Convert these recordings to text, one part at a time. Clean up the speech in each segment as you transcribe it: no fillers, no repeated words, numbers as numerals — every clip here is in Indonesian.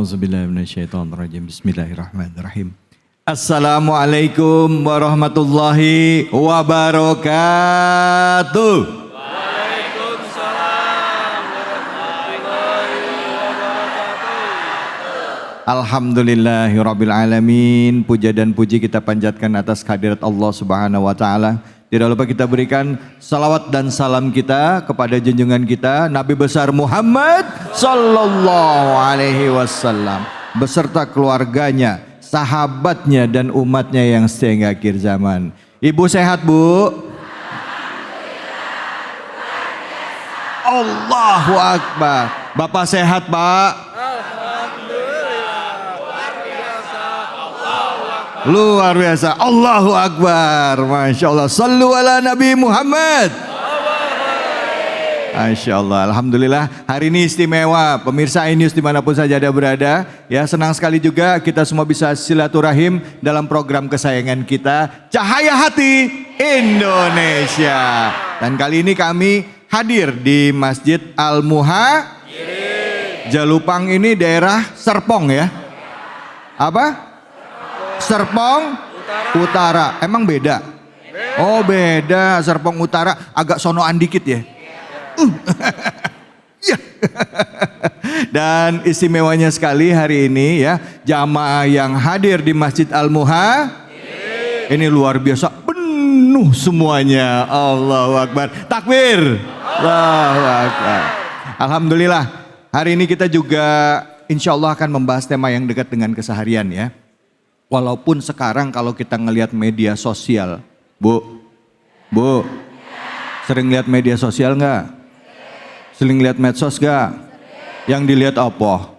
A'udzubillahi minasyaitonirrajim. Bismillahirrahmanirrahim. Assalamualaikum warahmatullahi wabarakatuh. Waalaikumsalam warahmatullahi wabarakatuh. Alhamdulillahirabbil alamin. Puja dan puji kita panjatkan atas kehadirat Allah Subhanahu wa taala. Tidak lupa kita berikan salawat dan salam kita kepada junjungan kita Nabi besar Muhammad sallallahu alaihi wasallam beserta keluarganya, sahabatnya dan umatnya yang setia hingga akhir zaman. Ibu sehat, Bu? Allahu akbar. Bapak sehat, Pak? Luar biasa, Allahu Akbar, Masya Allah. Sallu ala Nabi Muhammad. Masya Allah, Alhamdulillah hari ini istimewa. Pemirsa iNews dimanapun saja Anda berada, ya senang sekali juga kita semua bisa silaturahim dalam program kesayangan kita, Cahaya Hati Indonesia. Dan kali ini kami hadir di Masjid Al-Muha, Jalupang, ini daerah Serpong ya? Apa? Serpong Utara. Emang beda? Oh beda, Serpong Utara agak sonoan dikit ya. Dan istimewanya sekali hari ini ya, jamaah yang hadir di Masjid Al-Muha ini luar biasa, penuh semuanya. Allahu Akbar. Takbir. Allahu Akbar. Alhamdulillah hari ini kita juga insya Allah akan membahas tema yang dekat dengan keseharian ya. Walaupun sekarang kalau kita ngelihat media sosial, Bu, sering lihat media sosial nggak? Sering lihat medsos nggak? Yang dilihat apa?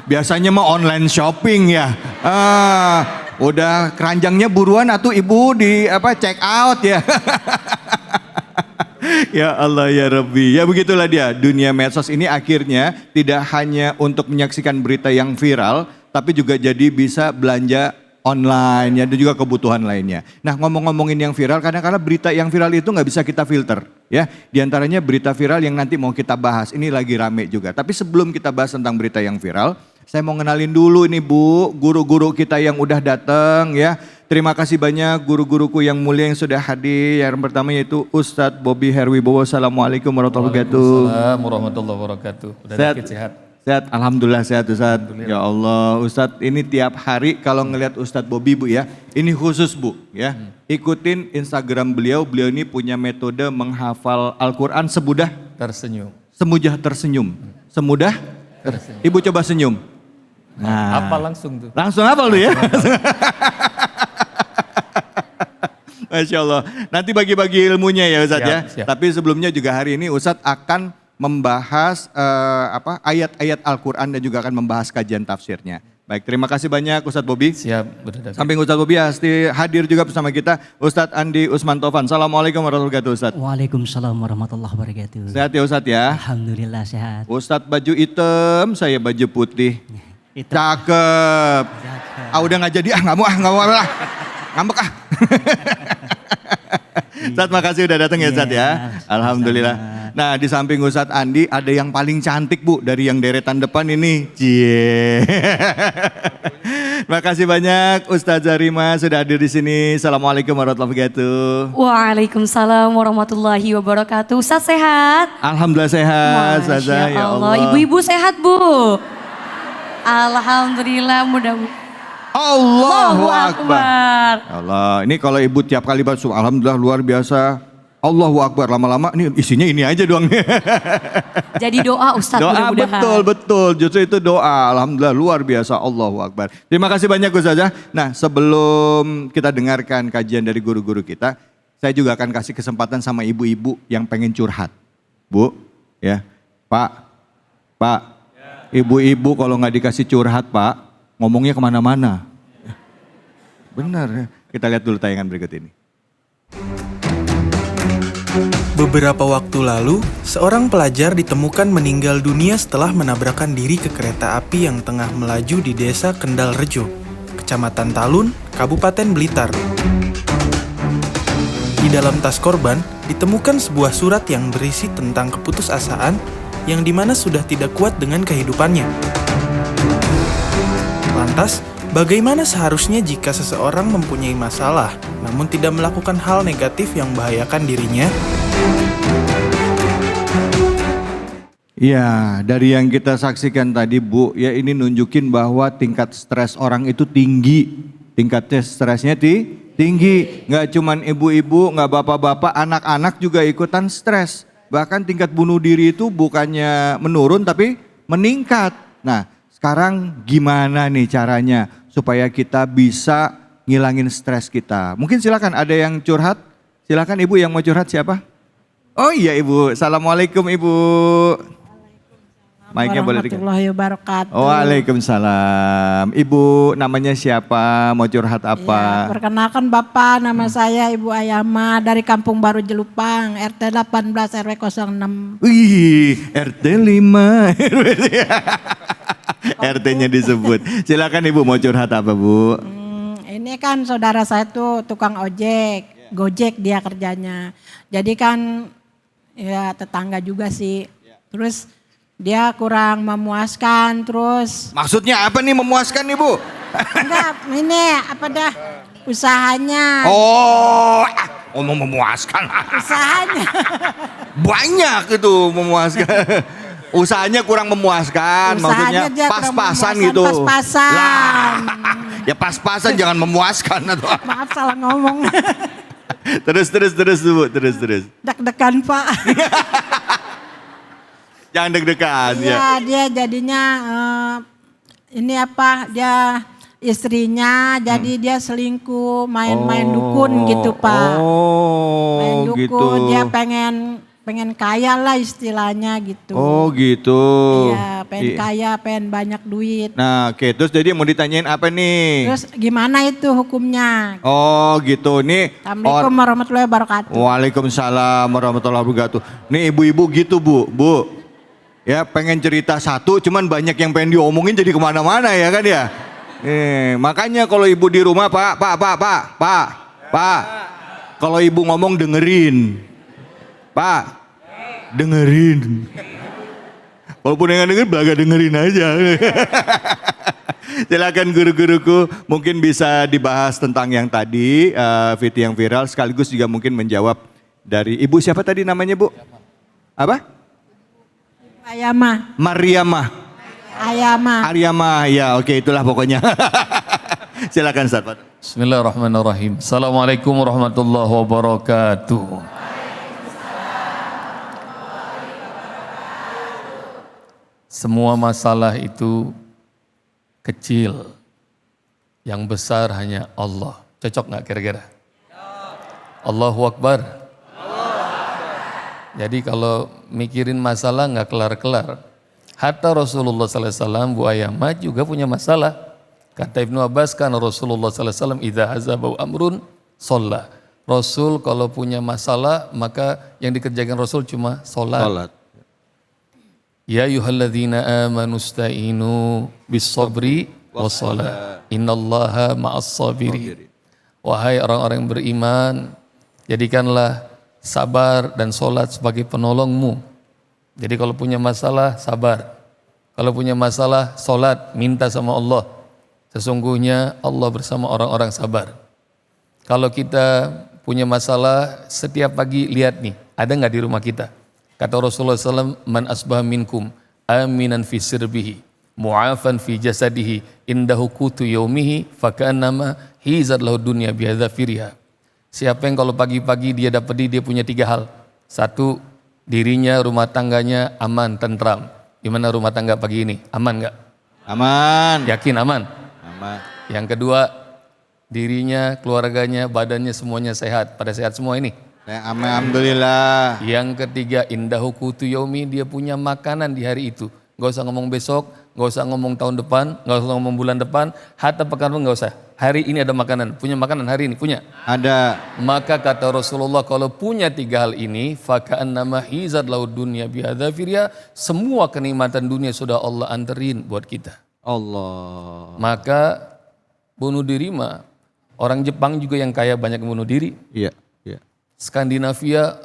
Biasanya mah online shopping ya. Udah keranjangnya buruan atau ibu di check out ya. Ya Allah ya Rabbi, ya begitulah dia dunia medsos ini akhirnya tidak hanya untuk menyaksikan berita yang viral, tapi juga jadi bisa belanja online ya, dan juga kebutuhan lainnya. Nah ngomongin yang viral, kadang-kadang berita yang viral itu nggak bisa kita filter ya. Di antaranya berita viral yang nanti mau kita bahas, ini lagi rame juga. Tapi sebelum kita bahas tentang berita yang viral, saya mau kenalin dulu ini Bu, guru-guru kita yang udah datang ya. Terima kasih banyak guru-guruku yang mulia yang sudah hadir. Yang pertama yaitu Ustadz Bobby Herwibowo. Assalamualaikum warahmatullahi wabarakatuh. Waalaikumsalam warahmatullahi wabarakatuh. Udah sehat? Sehat, Alhamdulillah sehat Ustadz. Ya Allah, Ustadz ini tiap hari kalau ngelihat Ustadz Bobby Bu ya, ini khusus Bu ya. Ikutin Instagram beliau, beliau ini punya metode menghafal Al-Quran semudah tersenyum. Semudah tersenyum. Ibu coba senyum. Nah, apa langsung tuh? Langsung hafal tuh ya. Masya Allah. Nanti bagi-bagi ilmunya ya Ustadz ya. Siap. Tapi sebelumnya juga hari ini Ustadz akan membahas ayat-ayat Al-Quran dan juga akan membahas kajian tafsirnya. Baik, terima kasih banyak Ustadz Bobby. Siap. Samping Ustadz Bobby hadir juga bersama kita Ustadz Andi Usman Taufan. Assalamualaikum warahmatullahi wabarakatuh Ustadz. Waalaikumsalam warahmatullahi wabarakatuh. Sehat ya Ustadz ya? Alhamdulillah sehat. Ustadz baju hitam, saya baju putih. Cakep. Udah nggak jadi nggak mau lah. Ngambek ah. Ustadz makasih udah datang ya Ustadz ya. Alhamdulillah. Nah di samping Ustadz Andi ada yang paling cantik Bu dari yang deretan depan ini. Cie. Makasih banyak Ustadz Zarima sudah hadir di sini. Assalamualaikum warahmatullahi wabarakatuh. Waalaikumsalam warahmatullahi wabarakatuh. Ustadz sehat? Alhamdulillah sehat. Masya Allah. Ibu-ibu sehat Bu? Alhamdulillah mudah-mudahan. Allahu Akbar. Allah, ini kalau ibu tiap kali baca alhamdulillah luar biasa. Allahu Akbar, lama-lama ini isinya ini aja doang. Jadi doa Ustadz doa, mudah-mudahan. betul, justru itu doa. Alhamdulillah luar biasa, Allahu Akbar. Terima kasih banyak Ustazah. Nah sebelum kita dengarkan kajian dari guru-guru kita, saya juga akan kasih kesempatan sama ibu-ibu yang pengen curhat. Bu, ya, Pak, ibu-ibu kalau nggak dikasih curhat Pak, ngomongnya kemana-mana. Benar ya. Kita lihat dulu tayangan berikut ini. Beberapa waktu lalu, seorang pelajar ditemukan meninggal dunia setelah menabrakkan diri ke kereta api yang tengah melaju di desa Kendal Rejo, Kecamatan Talun, Kabupaten Blitar. Di dalam tas korban, ditemukan sebuah surat yang berisi tentang keputusasaan yang dimana sudah tidak kuat dengan kehidupannya. Lantas, bagaimana seharusnya jika seseorang mempunyai masalah, namun tidak melakukan hal negatif yang membahayakan dirinya? Ya, dari yang kita saksikan tadi Bu, ya ini nunjukin bahwa tingkat stres orang itu tinggi. Tingkat stresnya tinggi. Nggak cuman ibu-ibu, nggak bapak-bapak, anak-anak juga ikutan stres. Bahkan tingkat bunuh diri itu bukannya menurun tapi meningkat. Nah, sekarang gimana nih caranya supaya kita bisa ngilangin stres kita? Mungkin silakan ada yang curhat. Silakan Ibu yang mau curhat siapa? Oh iya Ibu, Assalamualaikum Ibu. Mic-nya boleh dikit. Warahmatullahi wabarakatuh. Waalaikumsalam. Ibu namanya siapa? Mau curhat apa? Ya, perkenalkan Bapak, nama saya Ibu Ayama dari Kampung Baru Jelupang, RT 18 RW 06. Wih, RT 5. RT-nya disebut. Silakan Ibu mau curhat apa Bu? Ini kan saudara saya tuh tukang ojek, Gojek dia kerjanya. Jadi kan ya tetangga juga sih. Terus dia kurang memuaskan terus. Maksudnya apa nih memuaskan Ibu? Enggak, ini apa dah usahanya. Oh, ngomong memuaskan. Usahanya. Banyak itu memuaskan. Usahanya kurang memuaskan, maksudnya Usahanya dia kurang pas-pasan memuaskan, gitu. pas-pasan. Lah, ya pas-pasan jangan memuaskan atau. Maaf salah ngomong. Terus Bu, terus. Deg-degan Pak. Jangan deg-degan ya. Iya, dia jadinya ini apa? Dia istrinya jadi dia selingkuh, main-main dukun gitu, Pak. Main Oh, dukun, gitu. dia pengen kaya lah istilahnya gitu. Oh, gitu. Iya, pengen kaya, pengen banyak duit. Nah, oke, terus jadi mau ditanyain apa nih? Terus gimana itu hukumnya? Oh, gitu. Nih Assalamualaikum warahmatullahi wabarakatuh. Waalaikumsalam warahmatullahi wabarakatuh. Nih ibu-ibu gitu Bu. Ya pengen cerita satu cuman banyak yang pengen diomongin jadi kemana-mana ya kan ya. Makanya kalau ibu di rumah Pak. Kalau ibu ngomong dengerin. Pak, dengerin. Walaupun yang dengerin belaga dengerin aja. Silakan guru-guruku mungkin bisa dibahas tentang yang tadi video yang viral sekaligus juga mungkin menjawab dari ibu siapa tadi namanya Bu? Apa? Ayama. Mariamah. Aryamah ya oke itulah pokoknya. Silakan Ustaz. Bismillahirrahmanirrahim. Assalamualaikum warahmatullahi wabarakatuh. Semua masalah itu kecil. Yang besar hanya Allah. Cocok nggak kira-kira? Allahu Akbar. Jadi kalau mikirin masalah nggak kelar-kelar. Hatta Rasulullah SAW, Bu Ayamah juga punya masalah. Kata Ibnu Abbas kan Rasulullah SAW, idza hazabau amrun sholat. Rasul kalau punya masalah maka yang dikerjakan Rasul cuma sholat. Ya ayyuhalladzina amanu sta'inu bis sabri was salat. Innallaha ma'as sabirin. Wahai orang-orang yang beriman, jadikanlah sabar dan sholat sebagai penolongmu. Jadi kalau punya masalah, sabar. Kalau punya masalah, sholat, minta sama Allah. Sesungguhnya Allah bersama orang-orang sabar. Kalau kita punya masalah, setiap pagi lihat nih, ada nggak di rumah kita? Kata Rasulullah SAW, man asbah minkum aminan fi sirbihi, mu'afan fi jasadihi, indahu kutu yaumihi, faka'annama hizat lahu dunya bihadzafiriha. Siapa yang kalau pagi-pagi dia dia punya 3 hal. 1, dirinya, rumah tangganya aman, tentram. Gimana rumah tangga pagi ini? Aman nggak? Aman. Yakin aman? Aman. Yang kedua, dirinya, keluarganya, badannya semuanya sehat. Pada sehat semua ini? Alhamdulillah. Yang ketiga, indahu qutu yaumi, dia punya makanan di hari itu. Gak usah ngomong besok, gak usah ngomong tahun depan, gak usah ngomong bulan depan, hatta pekan pun gak usah. Hari ini ada makanan, punya makanan hari ini, punya. Ada. Maka kata Rasulullah, kalau punya 3 hal ini, faka'annama hizat laud dunya bihadzafiriha, semua kenikmatan dunia sudah Allah anterin buat kita. Allah. Maka bunuh diri mah, orang Jepang juga yang kaya banyak bunuh diri. Iya. Skandinavia,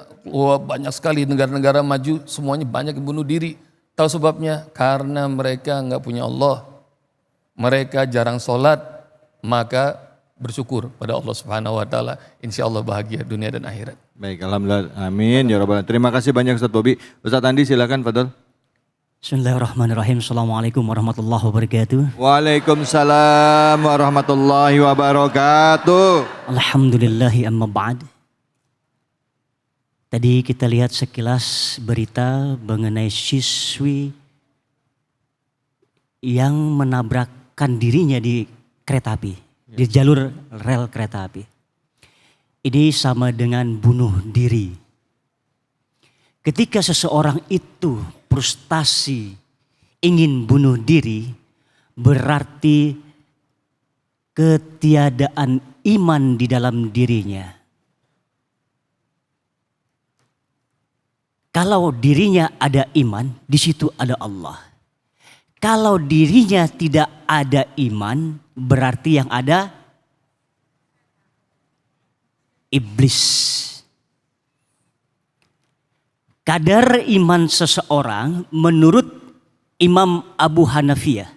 banyak sekali negara-negara maju, semuanya banyak yang bunuh diri. Tahu sebabnya? Karena mereka nggak punya Allah. Mereka jarang sholat, maka bersyukur pada Allah Subhanahu wa taala. Insya Allah bahagia dunia dan akhirat. Baik, alhamdulillah. Amin ya rabbal alamin. Terima kasih banyak Ustaz Bobi. Ustaz Andi silakan Fadol. Bismillahirrahmanirrahim. Assalamualaikum warahmatullahi wabarakatuh. Waalaikumsalam warahmatullahi wabarakatuh. Alhamdulillahi amma ba'd. Tadi kita lihat sekilas berita mengenai siswi yang menabrakkan dirinya di kereta api, di jalur rel kereta api. Ini sama dengan bunuh diri. Ketika seseorang itu frustasi ingin bunuh diri, berarti ketiadaan iman di dalam dirinya. Kalau dirinya ada iman, di situ ada Allah. Kalau dirinya tidak ada iman, berarti yang ada iblis. Kadar iman seseorang menurut Imam Abu Hanafiyah.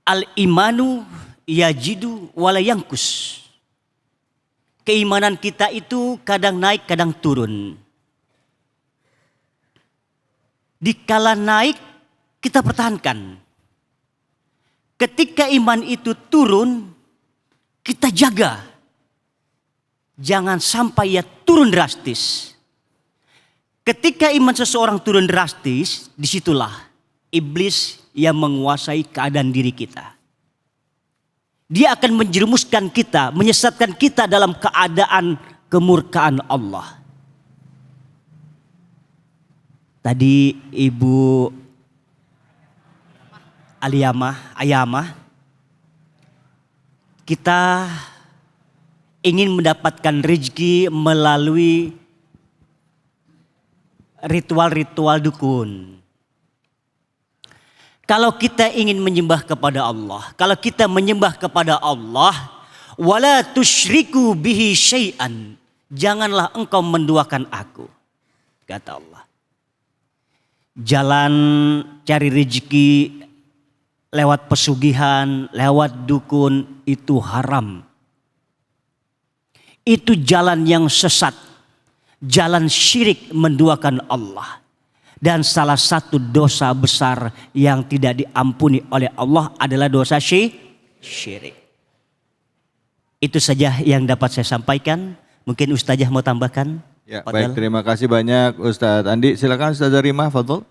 Al-imanu yajidu wala yangkus. Keimanan kita itu kadang naik, kadang turun. Dikala naik, kita pertahankan. Ketika iman itu turun, kita jaga. Jangan sampai ia turun drastis. Ketika iman seseorang turun drastis, disitulah iblis yang menguasai keadaan diri kita. Dia akan menjerumuskan kita, menyesatkan kita dalam keadaan kemurkaan Allah. Tadi Ibu Ayamah, kita ingin mendapatkan rezeki melalui ritual-ritual dukun. Kalau kita ingin menyembah kepada Allah, kalau kita menyembah kepada Allah, wala tusyriku bihi syai'an, janganlah engkau menduakan aku, kata Allah. Jalan cari rezeki lewat pesugihan, lewat dukun itu haram. Itu jalan yang sesat, jalan syirik menduakan Allah. Dan salah satu dosa besar yang tidak diampuni oleh Allah adalah dosa syirik. Itu saja yang dapat saya sampaikan. Mungkin Ustazah mau tambahkan? Ya, Fadal. baik, terima kasih banyak Ustadz Andi. Silakan Ustazah Rima, Fadol.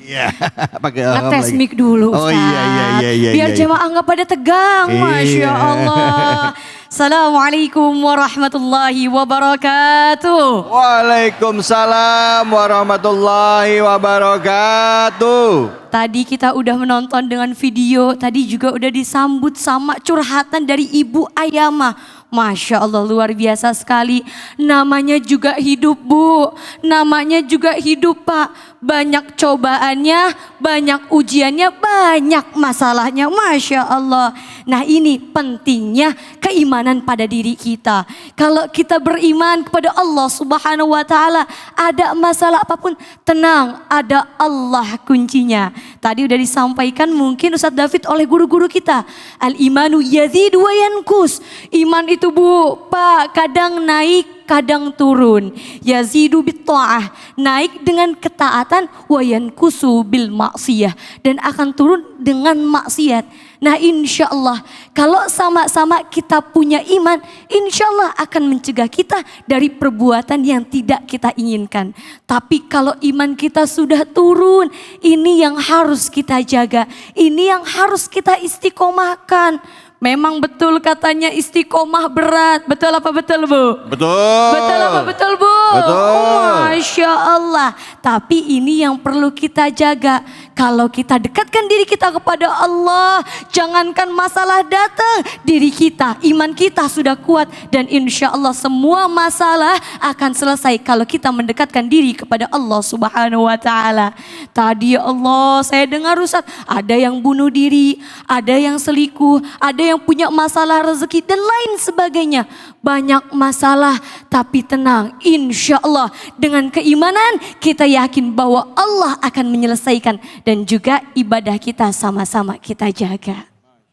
Iya, pakai Ngetes lagi. mic dulu Ustaz. Oh iya. Biar jemaah nggak pada tegang. Masya Iya. Allah. Assalamualaikum warahmatullahi wabarakatuh. Waalaikumsalam warahmatullahi wabarakatuh. Tadi kita udah menonton dengan video, tadi juga udah disambut sama curhatan dari Ibu Ayamah. Masya Allah luar biasa sekali. Namanya juga hidup Bu, namanya juga hidup Pak. Banyak cobaannya, banyak ujiannya, banyak masalahnya. Masya Allah. Nah ini pentingnya keimanan pada diri kita. Kalau kita beriman kepada Allah Subhanahu wa Ta'ala, ada masalah apapun, tenang, ada Allah kuncinya. Tadi udah disampaikan mungkin Ustadz David oleh guru-guru kita. Al-imanu yazidu wa yankus. Iman itu Bu, Pak, kadang naik, kadang turun. Yazidu bitta'ah, naik dengan ketaatan, wa yankusu bil maksiyah, dan akan turun dengan maksiat. Nah insya Allah kalau sama-sama kita punya iman, insya Allah akan mencegah kita dari perbuatan yang tidak kita inginkan. Tapi kalau iman kita sudah turun, ini yang harus kita jaga, ini yang harus kita istiqomahkan. Memang betul katanya istiqomah berat. Betul apa betul Bu? Betul. Betul apa betul Bu? Betul. Masya Allah. Tapi ini yang perlu kita jaga. Kalau kita dekatkan diri kita kepada Allah, jangankan masalah datang, diri kita, iman kita sudah kuat. Dan insya Allah semua masalah akan selesai kalau kita mendekatkan diri kepada Allah Subhanahu wa Ta'ala. Tadi ya Allah saya dengar Ustaz, ada yang bunuh diri, ada yang selingkuh, ada yang punya masalah rezeki dan lain sebagainya. Banyak masalah tapi tenang, insya Allah dengan keimanan kita yakin bahwa Allah akan menyelesaikan. Dan juga ibadah kita sama-sama kita jaga.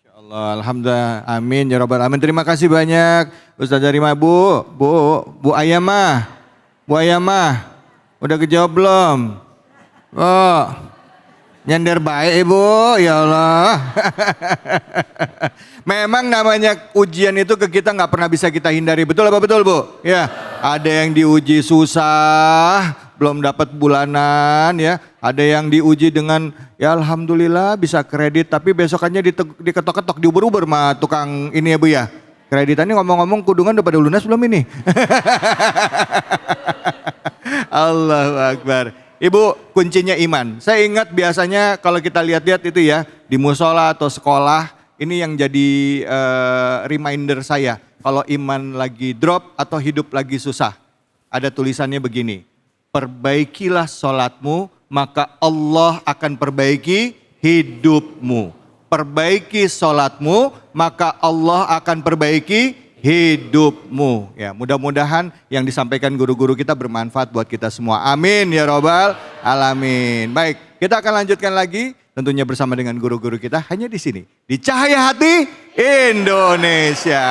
Allah, alhamdulillah, amin ya rabbal alamin. Terima kasih banyak Ustaz Zarima. Bu Ayamah, udah kejawab belum? Oh, nyender baik Ibu, ya Allah. Memang namanya ujian itu ke kita nggak pernah bisa kita hindari, betul apa betul Bu? Ya, ada yang diuji susah, belum dapat bulanan ya. Ada yang diuji dengan ya alhamdulillah bisa kredit, tapi besokannya diketok-ketok, diuber-uber sama tukang ini ya Bu ya. Kreditannya ngomong-ngomong kudungan udah pada lunas belum ini? Allahu Akbar. Ibu, kuncinya iman. Saya ingat biasanya kalau kita lihat-lihat itu ya, di musola atau sekolah, ini yang jadi reminder saya. Kalau iman lagi drop atau hidup lagi susah. Ada tulisannya begini, perbaikilah sholatmu, maka Allah akan perbaiki hidupmu. Perbaiki sholatmu, maka Allah akan perbaiki hidupmu. Ya, mudah-mudahan yang disampaikan guru-guru kita bermanfaat buat kita semua. Amin ya robbal alamin. Baik, kita akan lanjutkan lagi tentunya bersama dengan guru-guru kita hanya di sini di Cahaya Hati Indonesia.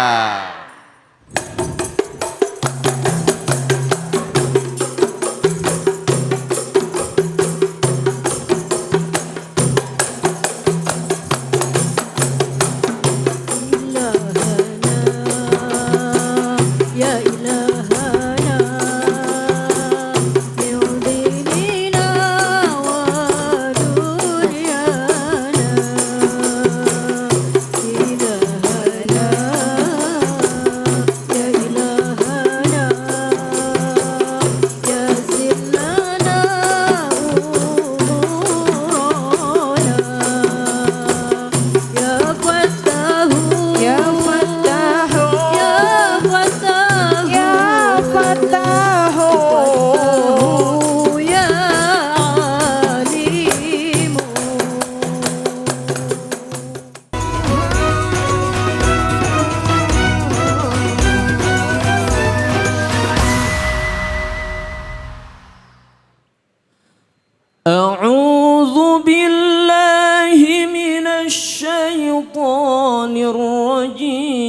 أعوذ بالله من الشيطان الرجيم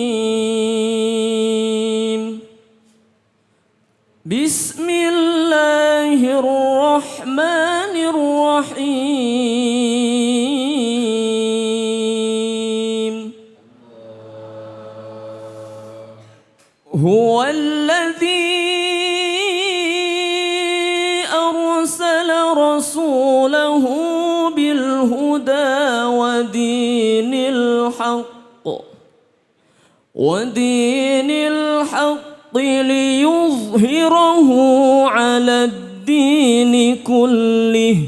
بسم الله الرحمن الرحيم هو الذي أرسل رسوله بالهدى ودين الحق ليظهره على الدين كله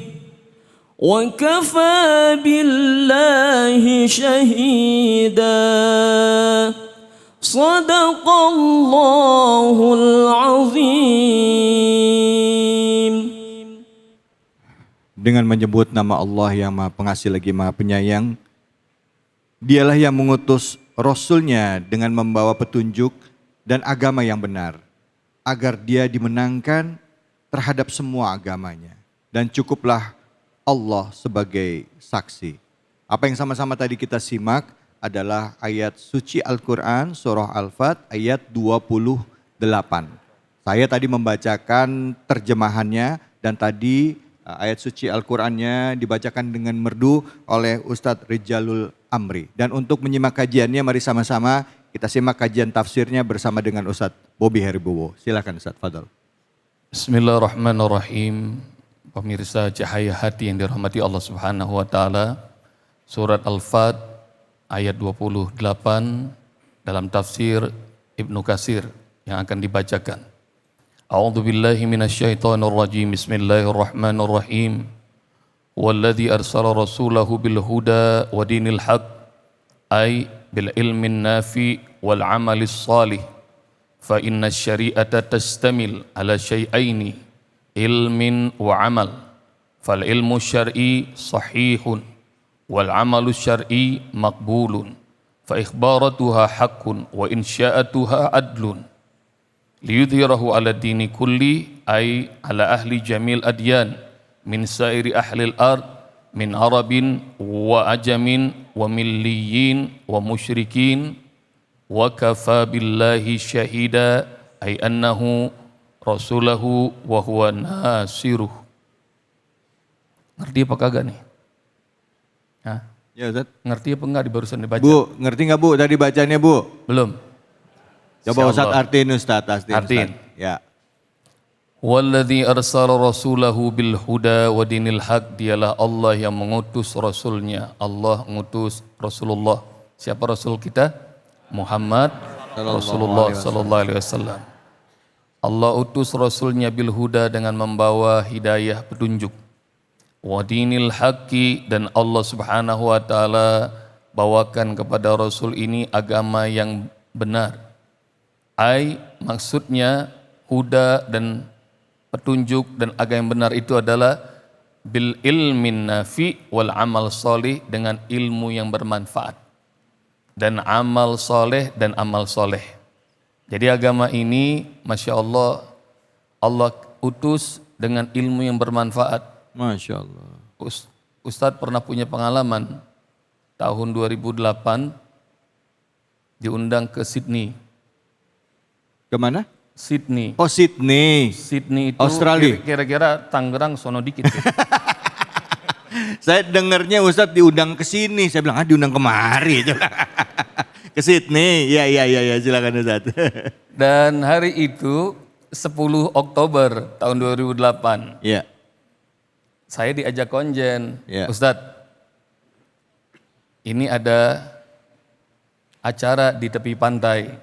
وكفى بالله شهيدا صدق الله العظيم. Dengan menyebut nama Allah yang Maha Pengasih lagi Maha Penyayang, Dialah yang mengutus Rasul-Nya dengan membawa petunjuk dan agama yang benar, agar Dia dimenangkan terhadap semua agamanya. Dan cukuplah Allah sebagai saksi. Apa yang sama-sama tadi kita simak adalah ayat suci Al-Quran, surah Al-Fat ayat 28. Saya tadi membacakan terjemahannya dan tadi ayat suci Al-Qurannya dibacakan dengan merdu oleh Ustadz Rijalul Amri. Dan untuk menyimak kajiannya, mari sama-sama kita simak kajian tafsirnya bersama dengan Ustadz Bobby Heribowo. Silakan Ustadz, fadal. Bismillahirrahmanirrahim. Pemirsa Cahaya Hati yang dirahmati Allah Subhanahu wa taala. Surat Al-Fat ayat 28 dalam tafsir Ibnu Katsir yang akan dibacakan. A'udzu billahi minasyaitonir rajim. Bismillahirrahmanirrahim. Walladzi arsala rasulahu bil huda wa dinil haq ay bil ilmin nafi wal amalis salih. Fa inna syari'ata tastamil ala syai'aini ilmin wa amal. Fal ilmu syar'i sahihun wal amalu syar'i maqbulun. fa ikhbaratuha haqqun wa insya'atuha adlun liyudhhirahu 'ala dini kulli ay 'ala ahli jamil adyan min sairi ahli al-ard min arabin wa ajamin wa milliyin wa musyrikin wa kafa billahi syahida ay annahu rasulahu wa huwa nasiruh. Ngerti apa kagak nih? Hah? Ya Ustaz. Ngerti apa enggak di barusan dibaca? Bu, ngerti nggak Bu tadi bacanya Bu? Belum. Coba Ustaz Insyaallah. artiin Ustaz. Artiin. Ya. Walladzi arsala rasulahu bil huda wa dinil haq, dialah Allah yang mengutus rasulnya. Allah mengutus Rasulullah. Siapa rasul kita? Muhammad Rasulullah sallallahu alaihi wasallam. Allah utus rasulnya bil huda dengan membawa hidayah petunjuk. Wa dinil haqqi, dan Allah Subhanahu wa taala bawakan kepada rasul ini agama yang benar. Ai maksudnya huda dan petunjuk dan agama yang benar itu adalah bil ilmin nafi wal amal soleh, dengan ilmu yang bermanfaat dan amal soleh dan amal soleh. Jadi agama ini Masya Allah, Allah utus dengan ilmu yang bermanfaat. Masya Allah. Ustadz pernah punya pengalaman tahun 2008 diundang ke Sydney. Kemana? Sydney. Oh Sydney. Sydney itu Australia. kira-kira Tangerang sono dikit ya. Saya dengarnya Ustadz diundang ke sini. Saya bilang, diundang kemari. Ke Sydney. Iya, silakan Ustadz. Dan hari itu 10 Oktober tahun 2008. Iya. Saya diajak konjen. Ya. Ustadz, ini ada acara di tepi pantai.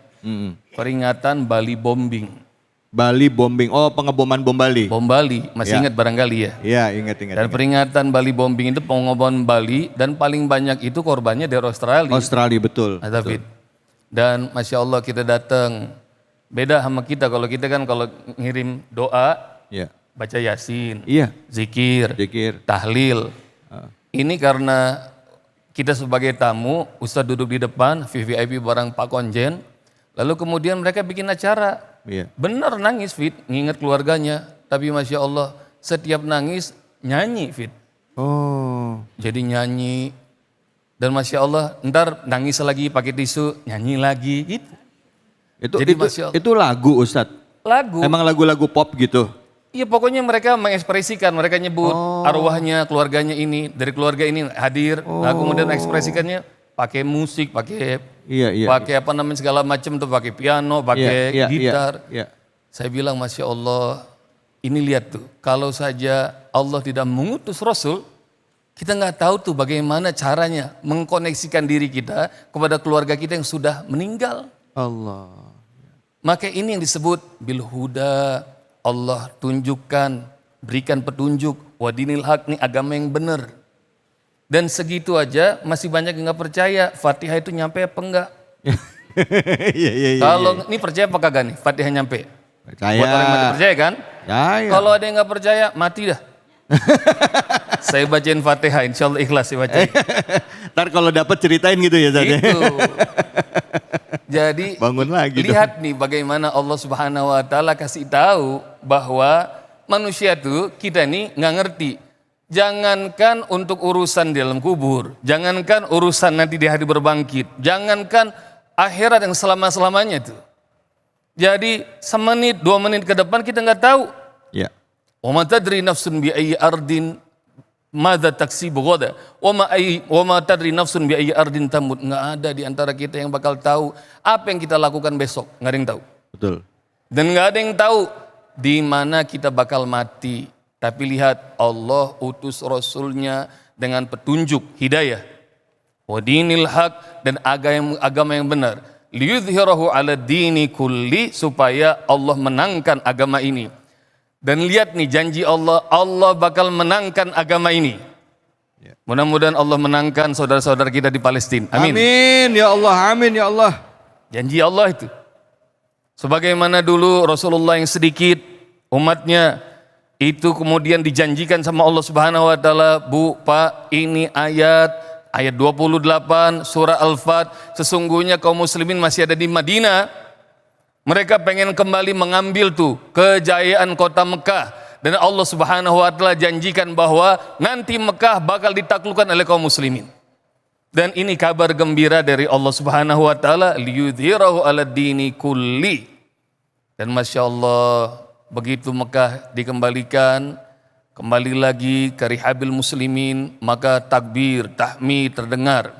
Peringatan Bali bombing. Bali bombing. Oh, pengeboman bom Bali. Bom Bali, masih Ya. ingat barangkali ya? Iya, ingat. Dan peringatan Bali bombing itu pengeboman Bali, dan paling banyak itu korbannya dari Australia. Australia betul. Nah, David. Dan Masya Allah kita datang. Beda sama kita, kalau kita kan kalau ngirim doa, Iya. baca Yasin, Iya. zikir, Zikir. tahlil. Ini karena kita sebagai tamu, Ustadz duduk di depan, VVIP bareng Pak Konjen, lalu kemudian mereka bikin acara. Iya. Benar nangis Fit, nginget keluarganya. Tapi Masya Allah, setiap nangis nyanyi Fit. Oh. Jadi nyanyi. Dan Masya Allah, ntar nangis lagi pakai tisu, nyanyi lagi gitu. Jadi Masya Allah. Itu lagu Ustadz. Lagu. Emang lagu-lagu pop gitu. Iya pokoknya mereka mengekspresikan, mereka nyebut arwahnya, keluarganya ini, dari keluarga ini hadir. Nah kemudian ekspresikannya pakai musik, pakai Iya. pakai apa namanya segala macam tuh, pakai piano, pakai Iya, gitar. Iya. Saya bilang Masya Allah, ini lihat tuh, kalau saja Allah tidak mengutus Rasul, kita nggak tahu tuh bagaimana caranya mengkoneksikan diri kita kepada keluarga kita yang sudah meninggal. Allah. Maka ini yang disebut bil huda, Allah tunjukkan, berikan petunjuk, wadinil haq, nih agama yang benar. Dan segitu aja masih banyak yang nggak percaya Fatihah itu nyampe apa enggak. Iya. Kalau ini percaya apa kagak nih Fatihah nyampe? Percaya. Buat orang yang mati percaya kan? Percaya. Kalau ada yang nggak percaya mati dah. Saya bacain Fatihah, insya Allah ikhlas saya bacain. Ntar kalau dapat ceritain gitu ya Ustadz. Itu. Jadi Bangun lagi dong. lihat nih bagaimana Allah Subhanahu wa taala kasih tahu bahwa manusia tuh kita nih nggak ngerti. Jangankan untuk urusan di dalam kubur, jangankan urusan nanti di hari berbangkit, jangankan akhirat yang selama-selamanya tuh. Jadi semenit, 2 menit ke depan kita nggak tahu. Iya. Wa ma tadri nafsun bi ayyi ardin madza taksibu ghada wa ma tadri nafsun bi ayyi ardin tamut. Enggak ada di antara kita yang bakal tahu apa yang kita lakukan besok, enggak ada yang tahu. Betul. Dan enggak ada yang tahu di mana kita bakal mati. Tapi lihat, Allah utus Rasulnya dengan petunjuk hidayah. Wa dinil haq, dan agama yang benar. Liyudhhirahu ala dini kulli, supaya Allah menangkan agama ini. Dan lihat nih janji Allah, Allah bakal menangkan agama ini. Mudah-mudahan Allah menangkan saudara-saudara kita di Palestina. Amin. Amin ya Allah, amin ya Allah. Janji Allah itu. Sebagaimana dulu Rasulullah yang sedikit, umatnya itu kemudian dijanjikan sama Allah Subhanahu wa taala, Bu, Pak, ini ayat Ayat 28 surah Al-Fat, sesungguhnya kaum muslimin masih ada di Madinah. Mereka pengen kembali mengambil tuh kejayaan kota Mekah. Dan Allah Subhanahu wa taala janjikan bahwa nanti Mekah bakal ditaklukkan oleh kaum muslimin. Dan ini kabar gembira dari Allah Subhanahu wa taala, liyudhirahu 'ala dini kulli. Dan Masya Allah, begitu Mekah dikembalikan, kembali lagi ke rihabil muslimin, maka takbir, tahmid terdengar.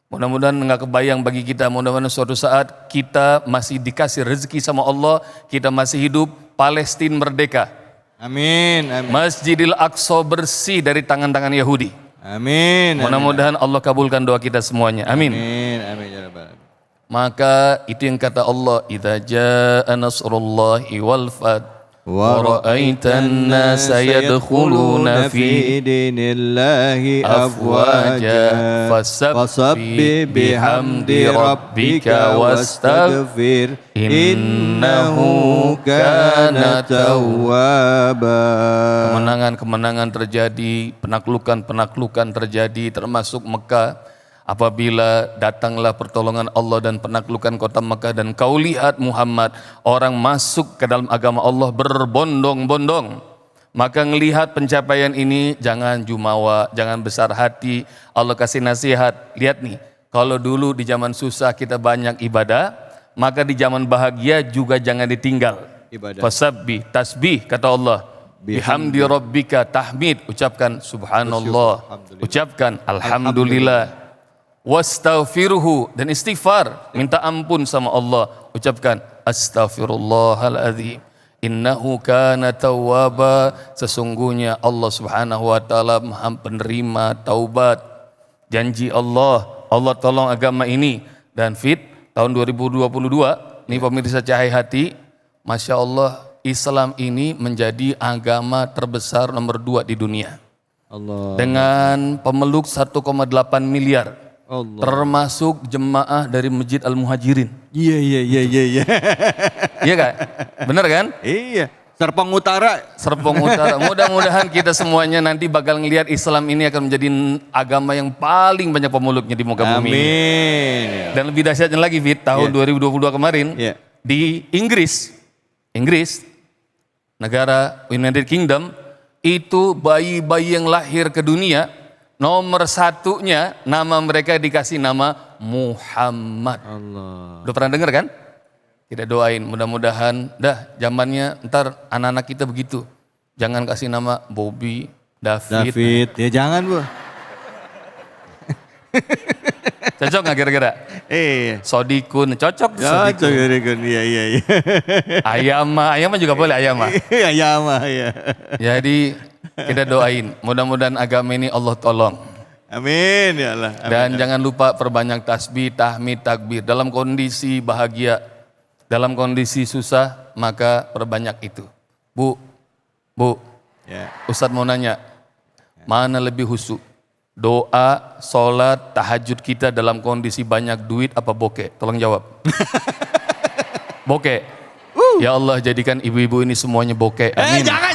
Mudah-mudahan nggak kebayang bagi kita, mudah-mudahan suatu saat kita masih dikasih rezeki sama Allah, kita masih hidup, Palestina merdeka. Amin. Amin. Masjidil Aqsa bersih dari tangan-tangan Yahudi. Amin. Mudah-mudahan Allah kabulkan doa kita semuanya. Amin. Amin. Amin ya rabbal alamin. Maka itu yang kata Allah, idza jaa nasrullahi wal fath wa ra'aitan nasa yadkhuluna fi dinillahi afwaja fasabbih bihamdi rabbika wastaghfir innahu kana tawwaba. Kemenangan-kemenangan terjadi, penaklukan-penaklukan terjadi termasuk Mekah. Apabila datanglah pertolongan Allah dan penaklukan kota Mekah dan kau lihat Muhammad, orang masuk ke dalam agama Allah berbondong-bondong. Maka ngelihat pencapaian ini jangan jumawa, jangan besar hati. Allah kasih nasihat, lihat nih, kalau dulu di zaman susah kita banyak ibadah, maka di zaman bahagia juga jangan ditinggal. Ibadah. Fasabbih, tasbih kata Allah. Bihamdi rabbika, tahmid, ucapkan subhanallah, ucapkan alhamdulillah. Wastaghfiruhu, dan istighfar, minta ampun sama Allah, ucapkan astaghfirullahaladzim innahu kana tawwaba, sesungguhnya Allah Subhanahu wa taala Maha penerima taubat. Janji Allah, Allah tolong agama ini. Dan tahun 2022 ini pemirsa Cahaya Hati, Masya Allah, Islam ini menjadi agama terbesar nomor 2 di dunia. Allah. Dengan pemeluk 1,8 miliar. Allah. Termasuk jemaah dari Masjid Al-Muhajirin. Iya. Iya Kak? Bener kan? Iya. Serpong Utara. Serpong Utara. Mudah-mudahan kita semuanya nanti bakal ngelihat Islam ini akan menjadi agama yang paling banyak pemeluknya di muka bumi. Amin. Dan lebih dahsyatnya lagi tahun 2022 kemarin di Inggris, negara United Kingdom, itu bayi-bayi yang lahir ke dunia, nomor 1-nya nama mereka dikasih nama Muhammad. Allah. Udah pernah dengar kan? Kita doain mudah-mudahan zamannya ntar anak-anak kita begitu. Jangan kasih nama Bobby, David. Ya jangan Bu. Cocok nggak kira-kira? Sodikun, cocok Sodikun. Iya. Ayama juga boleh Ayama. Ayama ya. Jadi kita doain, mudah-mudahan agama ini Allah tolong. Amin ya Allah. Amin. Dan jangan lupa perbanyak tasbih, tahmid, takbir. Dalam kondisi bahagia, dalam kondisi susah, maka perbanyak itu. Bu, Ustadz mau nanya, mana lebih khusyuk? Doa, sholat, tahajud kita dalam kondisi banyak duit apa bokeh? Tolong jawab. Bokeh. Ya Allah, jadikan ibu-ibu ini semuanya bokeh. Amin. Jangan.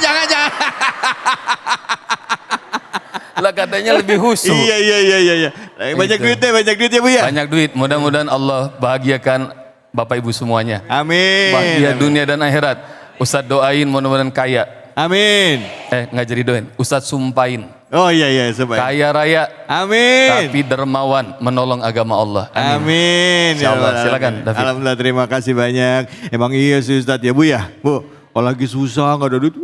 Lah katanya lebih khusyuk. Iya. Banyak duit ya Bu ya. Banyak duit. Mudah-mudahan Allah bahagiakan Bapak Ibu semuanya. Amin. Bahagia dunia dan akhirat. Ustadz doain mudah-mudahan kaya. Amin. Nggak jadi doain. Ustadz sumpahin. Oh iya sebaik. Kaya raya. Amin. Tapi dermawan menolong agama Allah. Amin. Insyaallah. Silakan David. Alhamdulillah, terima kasih banyak. Emang iya sih Ustadz ya Bu ya. Bu, kalau lagi susah nggak ada duit.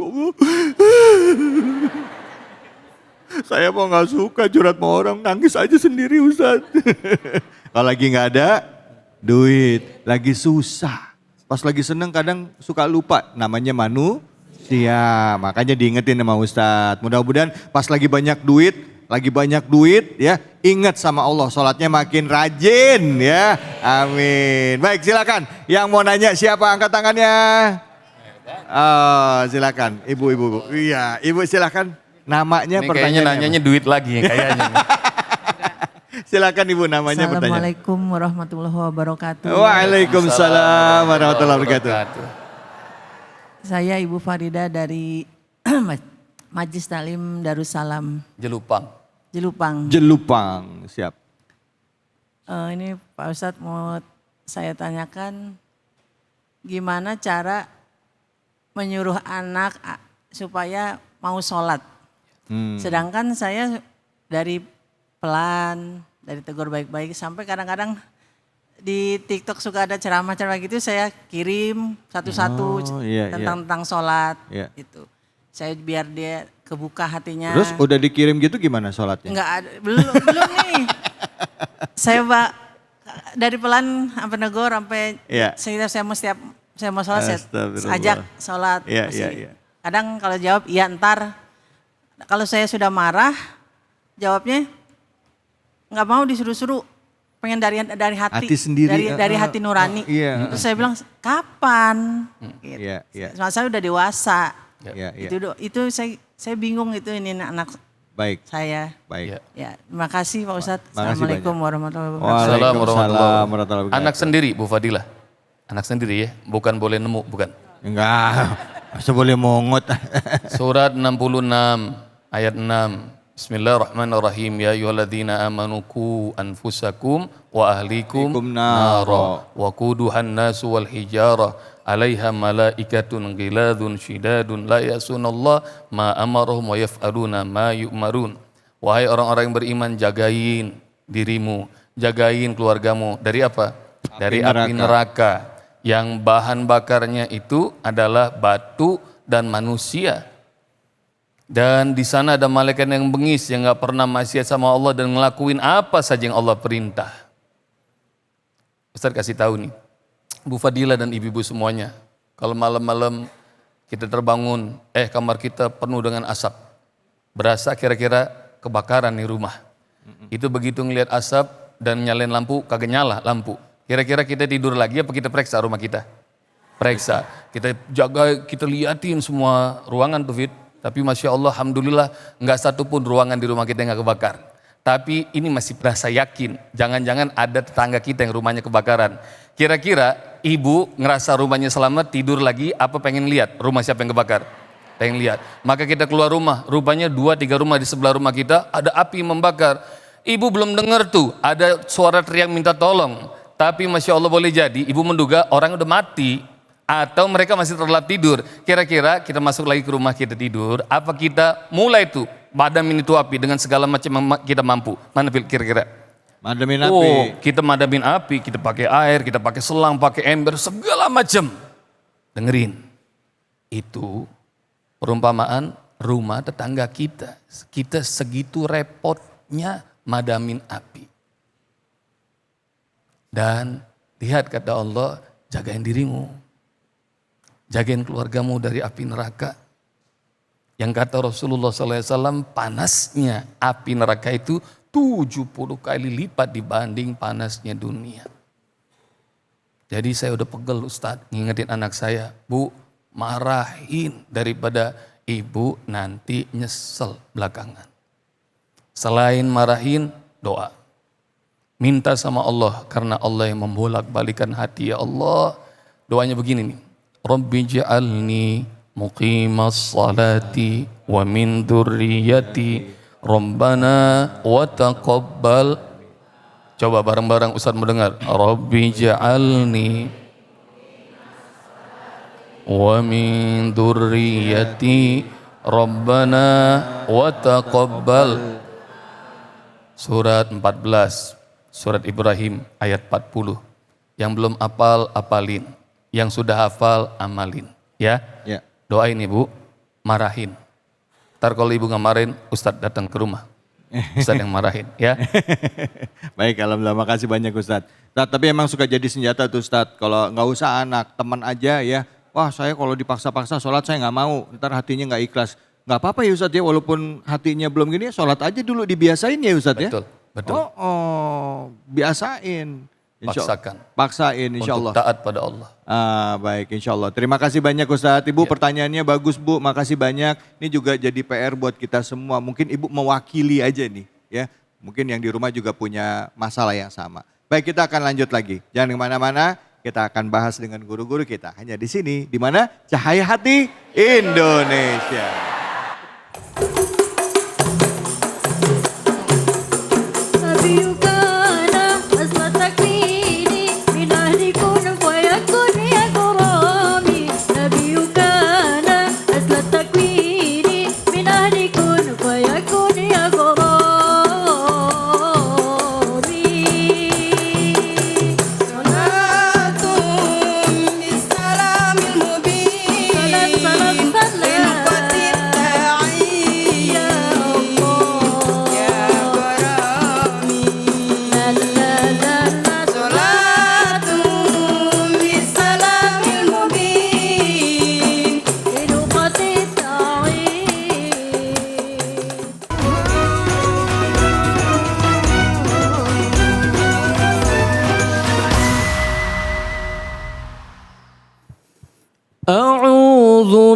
Saya mau nggak suka curhat sama orang, nangis aja sendiri Ustadz. Kalau lagi nggak ada duit, lagi susah. Pas lagi seneng kadang suka lupa namanya manusia. Makanya diingetin sama Ustadz. Mudah-mudahan pas lagi banyak duit ya, ingat sama Allah, sholatnya makin rajin ya. Amin. Baik, silakan. Yang mau nanya siapa, angkat tangannya. Oh, silakan. Ibu. Iya, Ibu silakan. Namanya ini pertanyaan. Kayaknya nanyanya duit lagi kayaknya. Silakan Ibu, namanya pertanyaan. Assalamualaikum warahmatullahi wabarakatuh. Waalaikumsalam warahmatullahi wabarakatuh. Saya Ibu Farida dari Majlis Talim Darussalam. Jelupang. Jelupang. Jelupang, siap. Ini Pak Ustadz mau saya tanyakan gimana cara menyuruh anak supaya mau sholat. Sedangkan saya dari pelan, dari tegur baik-baik sampai kadang-kadang di TikTok suka ada ceramah-ceramah gitu saya kirim satu-satu tentang sholat gitu. Saya biar dia kebuka hatinya. Terus udah dikirim gitu gimana sholatnya? Enggak ada, belum nih. Saya dari pelan sampai negor sampai saya mau sholat saya ajak sholat. Kadang kalau jawab iya ntar. Kalau saya sudah marah jawabnya nggak mau disuruh-suruh, pengen dari hati sendiri, dari hati nurani. Terus saya bilang kapan? Gitu. Saya udah dewasa. Itu saya bingung itu ini anak saya. Baik. Ya, terima kasih Pak Ustadz. Assalamualaikum warahmatullahi wabarakatuh. Waalaikumsalam warahmatullahi wabarakatuh. Anak sendiri Bu Fadilah. Anak sendiri ya, bukan boleh nemu, bukan. Enggak, masa boleh mongot. Surat 66 ayat 6. Bismillahirrahmanirrahim. Ya ayyuhalladzina amanu qu anfusakum wa ahlikum nara wa quduhan nasu wal hijarah 'alaiha malaikatun ghiladun syidadun la yasunallah ma amarahum wa yaf'aluna ma yu'marun. Wahai orang-orang yang beriman, jagain dirimu, jagain keluargamu dari apa? Dari api neraka yang bahan bakarnya itu adalah batu dan manusia. Dan di sana ada malaikat yang bengis yang nggak pernah maksiat sama Allah dan ngelakuin apa saja yang Allah perintah. Ustaz kasih tahu nih, Bu Fadilah dan ibu-ibu semuanya, kalau malam-malam kita terbangun, kamar kita penuh dengan asap, berasa kira-kira kebakaran di rumah. Itu begitu ngelihat asap dan nyalain lampu, kagak nyala lampu. Kira-kira kita tidur lagi apa kita periksa rumah kita? Periksa, kita jaga, kita liatin semua ruangan tuh Fit. Tapi Masya Allah, Alhamdulillah nggak satu pun ruangan di rumah kita yang nggak kebakar. Tapi ini masih berasa yakin, jangan-jangan ada tetangga kita yang rumahnya kebakaran. Kira-kira ibu ngerasa rumahnya selamat, tidur lagi, apa pengen lihat rumah siapa yang kebakar? Pengen lihat. Maka kita keluar rumah, rupanya 2-3 rumah di sebelah rumah kita ada api membakar. Ibu belum dengar tuh, ada suara teriak minta tolong. Tapi Masya Allah boleh jadi ibu menduga orang udah mati. Atau mereka masih terlelap tidur. Kira-kira kita masuk lagi ke rumah kita tidur, apa kita mulai tuh madamin itu api dengan segala macam yang kita mampu? Mana kira-kira? Madamin api. Kita madamin api, kita pakai air, kita pakai selang, pakai ember, segala macam. Dengerin. Itu perumpamaan rumah tetangga kita. Kita segitu repotnya madamin api. Dan lihat kata Allah, jagain dirimu. Jagain keluargamu dari api neraka. Yang kata Rasulullah SAW, panasnya api neraka itu 70 kali lipat dibanding panasnya dunia. Jadi saya udah pegel Ustadz, ngingetin anak saya, Bu, marahin daripada ibu nanti nyesel belakangan. Selain marahin, doa. Minta sama Allah, karena Allah yang membolak-balikan hati. Ya Allah, doanya begini nih. Rabbi ja'alni muqimas salati wa min dzurriyyati Rabbana wa taqabbal. Coba bareng-bareng Ustaz mendengar. Rabbi ja'alni wa min dzurriyyati Rabbana wa taqabbal. Surat 14, surat Ibrahim ayat 40. Yang belum hafal, hafalin. Yang sudah hafal, amalin. Ya. Doain ibu, marahin. Ntar kalau ibu nggak marahin, Ustadz datang ke rumah. Ustadz yang marahin, ya. Baik, alhamdulillah, makasih banyak Ustadz. Tapi emang suka jadi senjata tuh Ustadz. Kalau nggak usah anak, teman aja ya. Wah saya kalau dipaksa-paksa sholat saya nggak mau. Ntar hatinya nggak ikhlas. Nggak apa-apa ya Ustadz ya, walaupun hatinya belum gini, sholat aja dulu, dibiasain ya Ustadz ya. Betul. Biasain. Paksain insya Allah. Untuk taat pada Allah. Baik insya Allah. Terima kasih banyak Ustadz. Ibu pertanyaannya bagus Bu, makasih banyak. Ini juga jadi PR buat kita semua. Mungkin Ibu mewakili aja nih ya. Mungkin yang di rumah juga punya masalah yang sama. Baik, kita akan lanjut lagi. Jangan kemana-mana, kita akan bahas dengan guru-guru kita. Hanya di sini, di mana? Cahaya Hati Indonesia.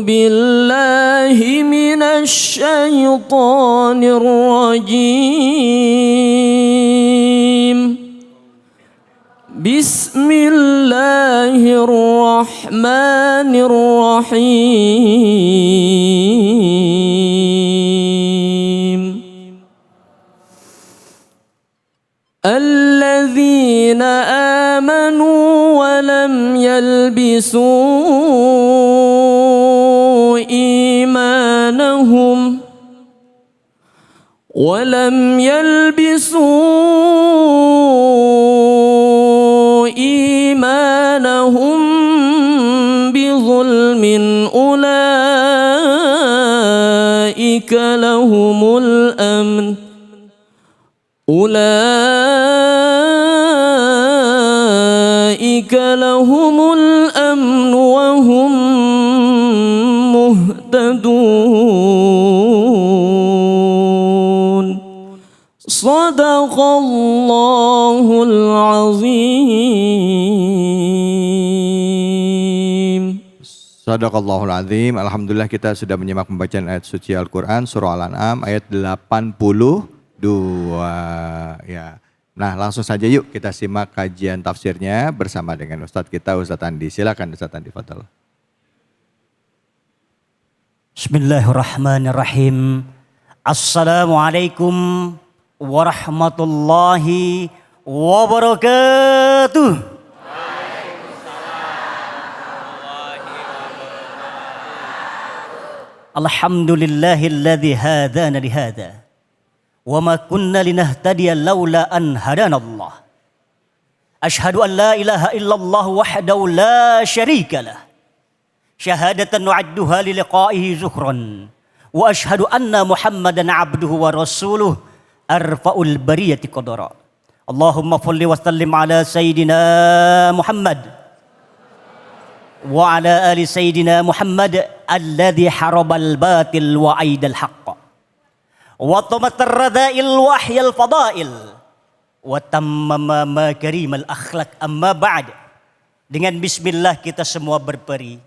بالله من الشيطان الرجيم بسم الله الرحمن الرحيم الذين آمنوا ولم يلبسوا إيمانهم بظلم أولئك لهم الأمن وهم مهتدون صدق الله العظيم. Sadaqallahul azim. Alhamdulillah kita sudah menyimak pembacaan ayat suci Al-Quran surah Al-An'am ayat 82 ya. Nah langsung saja yuk kita simak kajian tafsirnya bersama dengan Ustadz kita Ustadz Andi. Silakan Ustadz Andi, fadhal. Bismillahirrahmanirrahim. Assalamualaikum warahmatullahi wabarakatuh. Alhamdulillahilladzi hadana lihada wa ma kunna linahtadiya laula an hadanallah. Ashhadu an la ilaha illallah wahdahu la syarika lah. Syahadatan nu'adduha li liqa'ihi zuhran. Wa ashhadu anna Muhammadan abduhu wa rasuluh arfa'ul bariyati qadara. Allahumma salli wa sallim ala sayyidina Muhammad wa ala ali sayyidina Muhammad alladhi harabal batil wa aidal haqq wa tamatar radha'il wahyal fadail wa tammama makarimal akhlaq. Amma ba'd. Dengan bismillah kita semua berperi.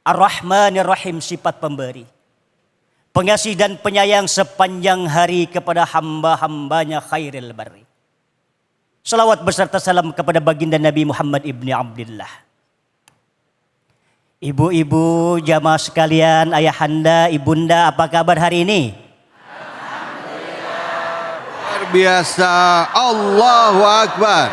Ar-Rahmanir Rahim, sifat pemberi, pengasih dan penyayang sepanjang hari kepada hamba-hambanya khairil bari. Salawat beserta salam kepada baginda Nabi Muhammad ibni Abdillah. Ibu-ibu, jamaah sekalian, ayahanda, ibunda, apa kabar hari ini? Luar biasa, Allahu Akbar.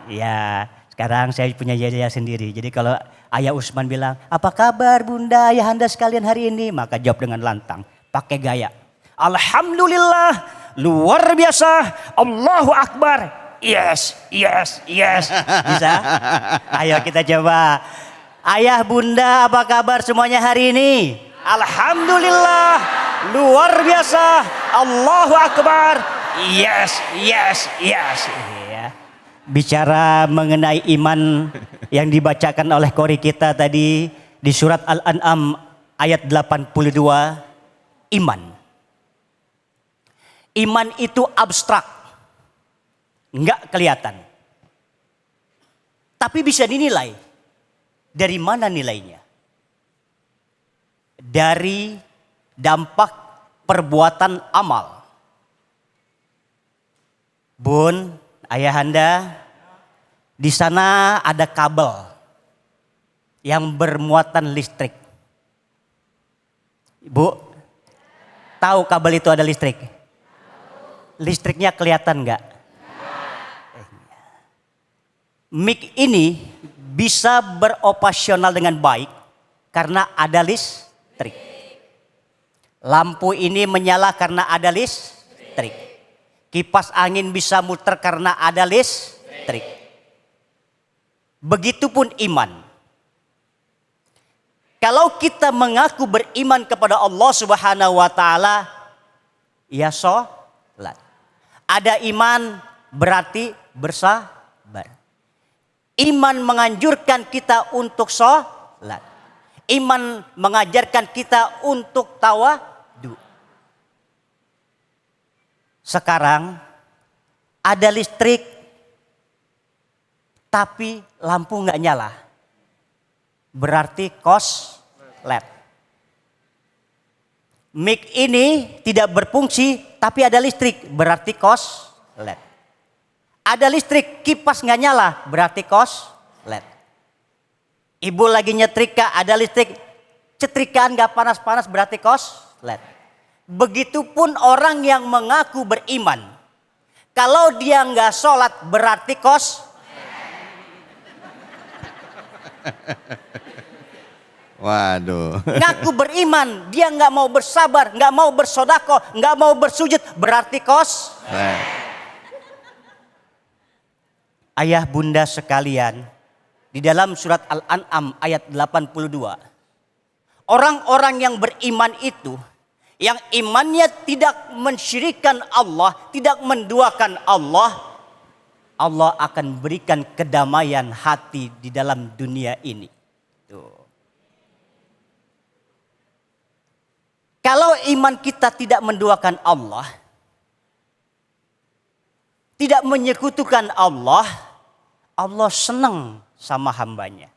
Ya, sekarang saya punya gaya sendiri. Jadi kalau Ayah Usman bilang, apa kabar bunda, ayahanda sekalian hari ini? Maka jawab dengan lantang, pakai gaya. Alhamdulillah, luar biasa, Allahu Akbar. Yes, yes, yes. Bisa? Ayo kita coba. Ayah bunda apa kabar semuanya hari ini? Alhamdulillah, luar biasa, Allahu Akbar. Yes, yes, yes. Ya. Bicara mengenai iman yang dibacakan oleh qori kita tadi di surat Al-An'am ayat 82, iman. Iman itu abstrak, enggak kelihatan. Tapi bisa dinilai. Dari mana nilainya? Dari dampak perbuatan amal. Bun, ayahanda, di sana ada kabel yang bermuatan listrik. Ibu, tahu kabel itu ada listrik? Listriknya kelihatan enggak? Mic ini bisa beroperasional dengan baik karena ada listrik. Lampu ini menyala karena ada listrik. Kipas angin bisa muter karena ada listrik. Begitupun iman. Kalau kita mengaku beriman kepada Allah Subhanahu wa taala, ya sholat. Ada iman berarti bersabar. Iman menganjurkan kita untuk sholat. Iman mengajarkan kita untuk tawadu. Sekarang ada listrik tapi lampu nggak nyala. Berarti korslet. Mic ini tidak berfungsi tapi ada listrik, berarti LED. Ada listrik, kipas nggak nyala, berarti LED. Ibu lagi nyetrika, ada listrik, cetrikaan nggak panas-panas, berarti LED. Begitupun orang yang mengaku beriman, kalau dia nggak sholat berarti Waduh. ngaku beriman, dia nggak mau bersabar, nggak mau bersodako, nggak mau bersujud, berarti Ayah bunda sekalian, di dalam surat Al-An'am ayat 82, orang-orang yang beriman itu, yang imannya tidak mensyirikan Allah, tidak menduakan Allah, Allah akan berikan kedamaian hati di dalam dunia ini. Tuh. Kalau iman kita tidak menduakan Allah, tidak menyekutukan Allah, Allah senang sama hambanya.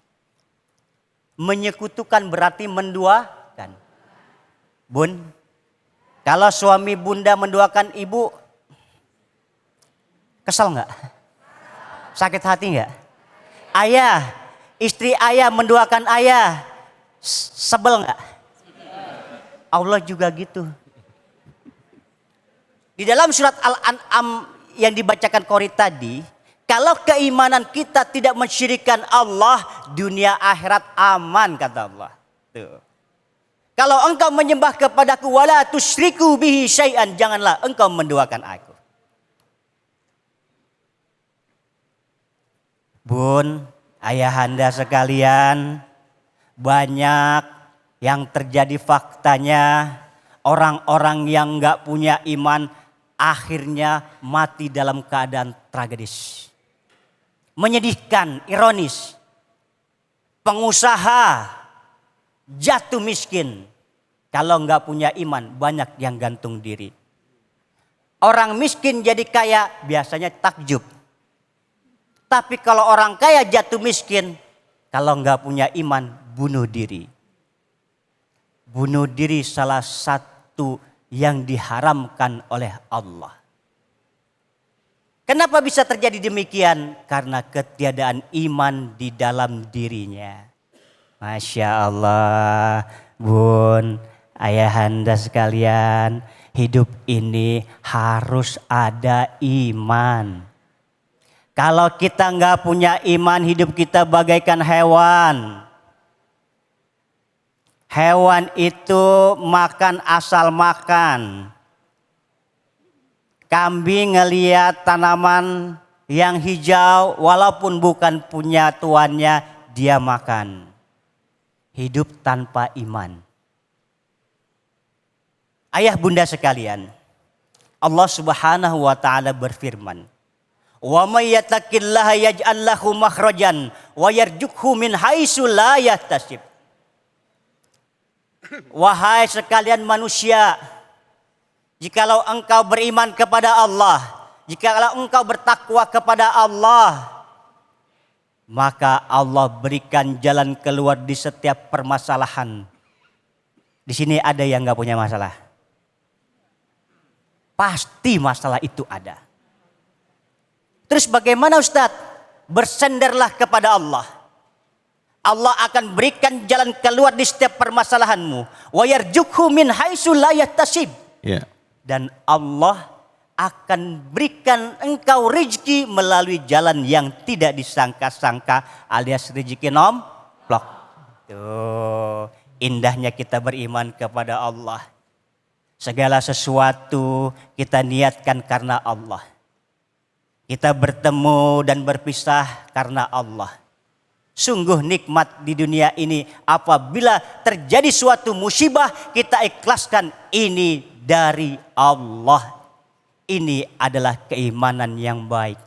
Menyekutukan berarti menduakan. Bun, kalau suami bunda menduakan ibu, kesal nggak? Sakit hati nggak? Ayah, istri ayah menduakan ayah, sebel nggak? Allah juga gitu. Di dalam surat Al-An'am yang dibacakan Qori tadi, kalau keimanan kita tidak mensyirikan Allah, dunia akhirat aman kata Allah. Tuh. Kalau engkau menyembah kepadaku wala tusyriku bihi syai'an, janganlah engkau menduakan aku. Bun, ayahanda sekalian, banyak yang terjadi faktanya orang-orang yang nggak punya iman akhirnya mati dalam keadaan tragedis. Menyedihkan, ironis. Pengusaha jatuh miskin. Kalau nggak punya iman banyak yang gantung diri. Orang miskin jadi kaya biasanya takjub. Tapi kalau orang kaya jatuh miskin, kalau nggak punya iman bunuh diri. Bunuh diri salah satu yang diharamkan oleh Allah. Kenapa bisa terjadi demikian? Karena ketiadaan iman di dalam dirinya. Masya Allah, bun, ayahanda sekalian, hidup ini harus ada iman. Kalau kita nggak punya iman, hidup kita bagaikan hewan. Hewan itu makan asal makan. Kambing ngelihat tanaman yang hijau walaupun bukan punya tuannya, dia makan. Hidup tanpa iman. Ayah bunda sekalian, Allah Subhanahu wa taala berfirman, "Wa may yattaqillaha yaj'al lahu makhrajan wa yarzuqhu min haitsu la yahtasib." Wahai sekalian manusia, jikalau engkau beriman kepada Allah, jikalau engkau bertakwa kepada Allah, maka Allah berikan jalan keluar di setiap permasalahan. Di sini ada yang nggak punya masalah? Pasti masalah itu ada. Terus bagaimana Ustadz? Bersenderlah kepada Allah. Allah akan berikan jalan keluar di setiap permasalahanmu. Wa yarzuqhu min haitsu la yahtasib. Dan Allah akan berikan engkau rezeki melalui jalan yang tidak disangka-sangka, alias rezeki nomplok. Tuh, indahnya kita beriman kepada Allah. Segala sesuatu kita niatkan karena Allah. Kita bertemu dan berpisah karena Allah. Sungguh nikmat di dunia ini apabila terjadi suatu musibah kita ikhlaskan ini dari Allah. Ini adalah keimanan yang baik.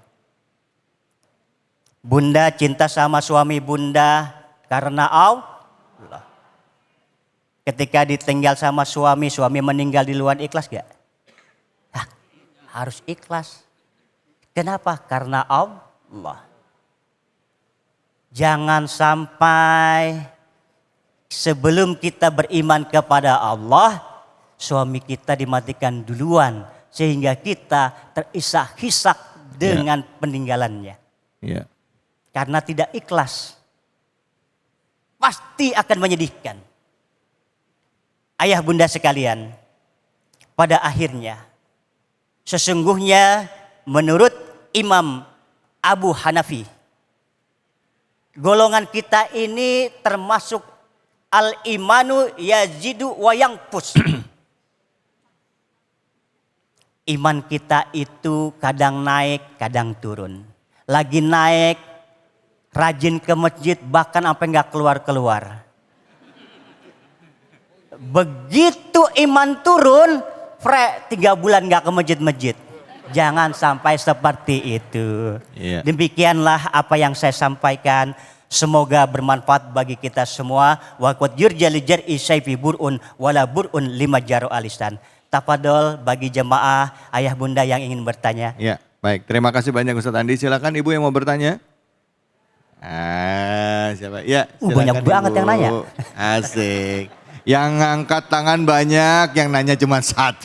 Bunda cinta sama suami bunda karena Allah. Ketika ditinggal sama suami, suami meninggal di luar, ikhlas gak? Hah, harus ikhlas. Kenapa? Karena Allah. Jangan sampai sebelum kita beriman kepada Allah, suami kita dimatikan duluan sehingga kita terisak-isak dengan peninggalannya. Iya. Karena tidak ikhlas. Pasti akan menyedihkan. Ayah bunda sekalian, pada akhirnya sesungguhnya menurut Imam Abu Hanafi, golongan kita ini termasuk al-imanu yazidu wa yanqus. Iman kita itu kadang naik, kadang turun. Lagi naik, rajin ke masjid, bahkan sampai nggak keluar-keluar. Begitu iman turun, 3 bulan nggak ke masjid-masjid. Jangan sampai seperti itu. Iya. Demikianlah apa yang saya sampaikan. Semoga bermanfaat bagi kita semua. Wa qad yurjalijar isaifi burun wala burun lima jaro alisan. Tafadol bagi jemaah, ayah bunda yang ingin bertanya. Ya, baik. Terima kasih banyak Ustadz Andi. Silakan Ibu yang mau bertanya. Siapa? Ya, silakan Banyak banget Ibu. yang nanya. Asik. Yang ngangkat tangan banyak, yang nanya cuma 1.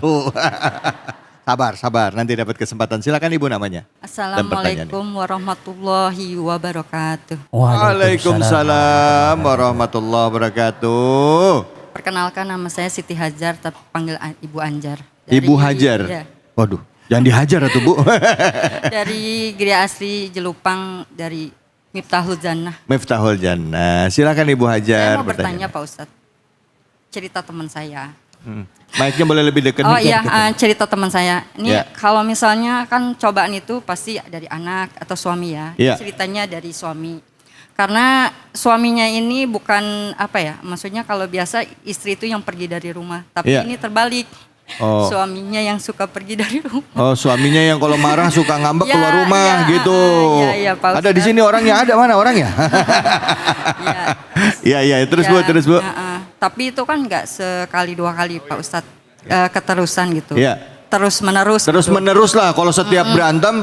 Sabar. Nanti dapat kesempatan. Silakan Ibu namanya. Assalamualaikum warahmatullahi wabarakatuh. Waalaikumsalam warahmatullahi wabarakatuh. Perkenalkan nama saya Siti Hajar, tapi panggil Ibu Anjar. Ibu Hajar. Ya, Waduh, jangan dihajar atuh Bu. dari Gria Asri Jelupang, dari Miftahul Jannah. Miftahul Jannah. Silakan Ibu Hajar. Saya mau bertanya Pak Ustadz, cerita teman saya. Mic-nya boleh lebih dekat. Oh iya, cerita teman saya. Ini Ya. kalau misalnya kan cobaan itu pasti dari anak atau suami ya. Ya. Ceritanya dari suami. Karena suaminya ini bukan apa ya, maksudnya kalau biasa istri itu yang pergi dari rumah. Tapi Ya. ini terbalik. Oh. Suaminya yang suka pergi dari rumah. Oh, suaminya yang kalau marah suka ngambek Ya, keluar rumah ya, gitu. ya, Pak Ada di Ustadz. sini orangnya, ada mana orangnya? Ya. Iya, terus Ya, Bu, terus Bu. Tapi itu kan nggak sekali 2 kali Pak Ustadz, keterusan gitu. Iya. Terus menerus. Terus gitu. menerus lah kalau setiap berantem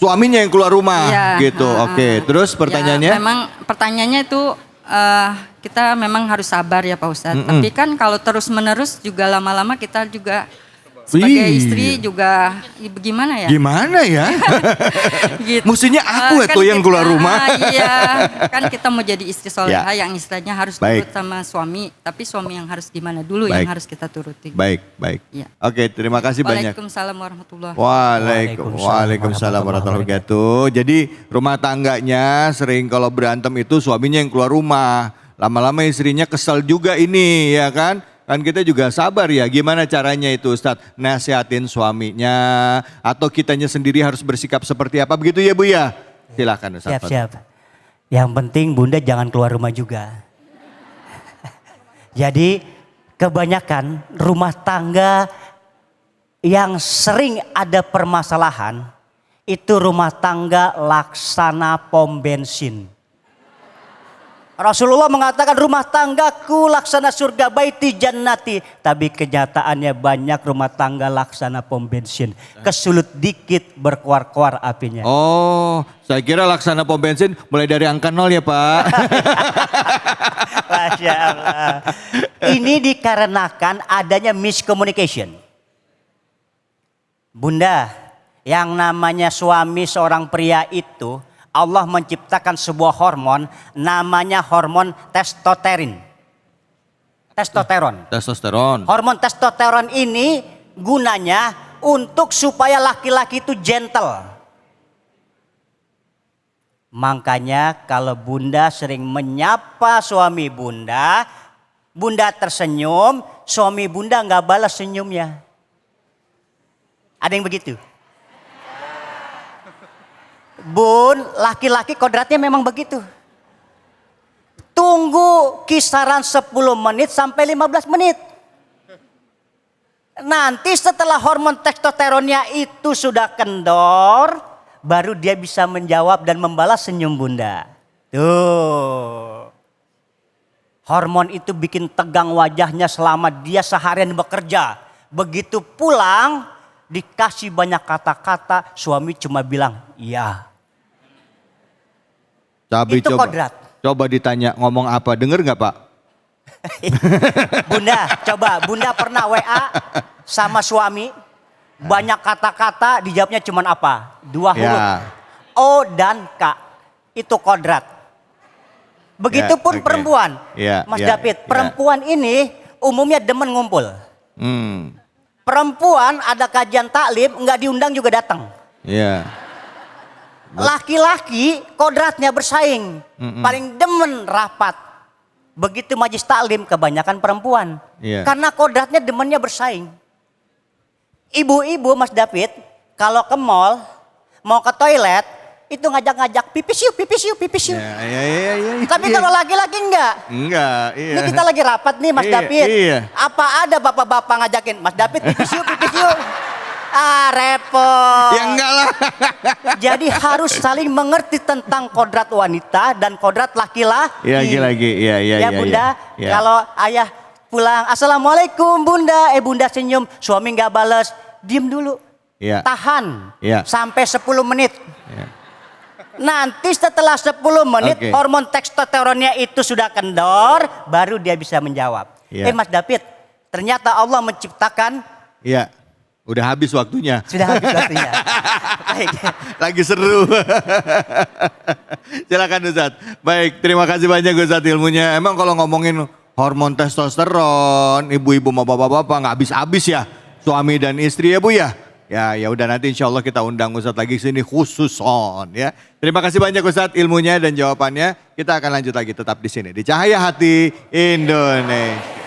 suaminya yang keluar rumah Iya, gitu. Oke, terus pertanyaannya? Ya, memang pertanyaannya itu kita memang harus sabar ya Pak Ustadz. Tapi kan kalau terus menerus juga lama-lama kita juga sebagai Iya. istri juga gimana ya? Gimana ya? Gitu. Mestinya aku Kan itu yang keluar rumah. Iya, kan kita mau jadi istri solehah Ya. yang istilahnya harus Baik. turut sama suami. Tapi suami yang harus gimana dulu Baik. yang harus kita turuti. Baik. Ya. Oke, terima kasih banyak. Waalaikumsalam warahmatullahi Waalaikumsalam warahmatullahi wabarakatuh. Jadi rumah tangganya sering kalau berantem itu suaminya yang keluar rumah. Lama-lama istrinya kesel juga ini ya kan. Kan kita juga sabar ya, gimana caranya itu Ustadz? Nasihatin suaminya atau kitanya sendiri harus bersikap seperti apa begitu ya Bu ya? Silakan Ustadz. Siap. Yang penting bunda jangan keluar rumah juga. Jadi kebanyakan rumah tangga yang sering ada permasalahan itu rumah tangga laksana pom bensin. Rasulullah mengatakan rumah tanggaku laksana surga baiti jannati. Tapi kenyataannya banyak rumah tangga laksana pom bensin. Kesulut dikit berkuar-kuar apinya. Oh, saya kira laksana pom bensin mulai dari angka 0 ya Pak. Masya Allah. Ini dikarenakan adanya miscommunication. Bunda, yang namanya suami seorang pria itu Allah menciptakan sebuah hormon namanya hormon testosteron. Testosteron. Hormon testosteron ini gunanya untuk supaya laki-laki itu gentle. Makanya kalau bunda sering menyapa suami bunda, bunda tersenyum, suami bunda nggak balas senyumnya. Ada yang begitu? Bun, laki-laki kodratnya memang begitu. Tunggu kisaran 10 menit sampai 15 menit. Nanti setelah hormon testosteronnya itu sudah kendor, baru dia bisa menjawab dan membalas senyum bunda. Tuh. Hormon itu bikin tegang wajahnya selama dia seharian bekerja. Begitu pulang, dikasih banyak kata-kata, suami cuma bilang, iya. Tapi Itu kodrat. coba ditanya ngomong apa, denger nggak Pak? Bunda, coba Bunda pernah WA sama suami, banyak kata-kata, dijawabnya cuman apa? 2 huruf. O dan K. Itu kodrat. Begitupun perempuan. Mas David, perempuan ini umumnya demen ngumpul. Perempuan ada kajian taklim, nggak diundang juga datang. Laki-laki kodratnya bersaing, paling demen rapat. Begitu majlis taklim kebanyakan perempuan, karena kodratnya demennya bersaing. Ibu-ibu Mas David, kalau ke mall, mau ke toilet, itu ngajak-ngajak pipis yuk, pipis yuk, pipis yuk. Tapi kalau laki-laki enggak. Ini kita lagi rapat nih Mas David. Apa ada bapak-bapak ngajakin, Mas David pipis yuk, pipis yuk. Ah, repot. Ya enggak lah. Jadi harus saling mengerti tentang kodrat wanita dan kodrat laki-laki. Ya Bunda, kalau ayah pulang, Assalamualaikum Bunda. Bunda senyum, suami nggak balas, diem dulu. Tahan sampai 10 menit. Nanti setelah 10 menit hormon testosteronnya itu sudah kendor, baru dia bisa menjawab. Mas David, ternyata Allah menciptakan. Udah habis waktunya. Sudah habis waktunya. Baik. Lagi seru. Silakan Ustadz. Baik, terima kasih banyak Ustadz ilmunya. Emang kalau ngomongin hormon testosteron, ibu-ibu mau bapak-bapak nggak habis-habis ya, suami dan istri ya Bu ya. Ya udah nanti insya Allah kita undang Ustadz lagi ke sini khusus ya. Terima kasih banyak Ustadz ilmunya dan jawabannya. Kita akan lanjut lagi tetap di sini di Cahaya Hati Indonesia.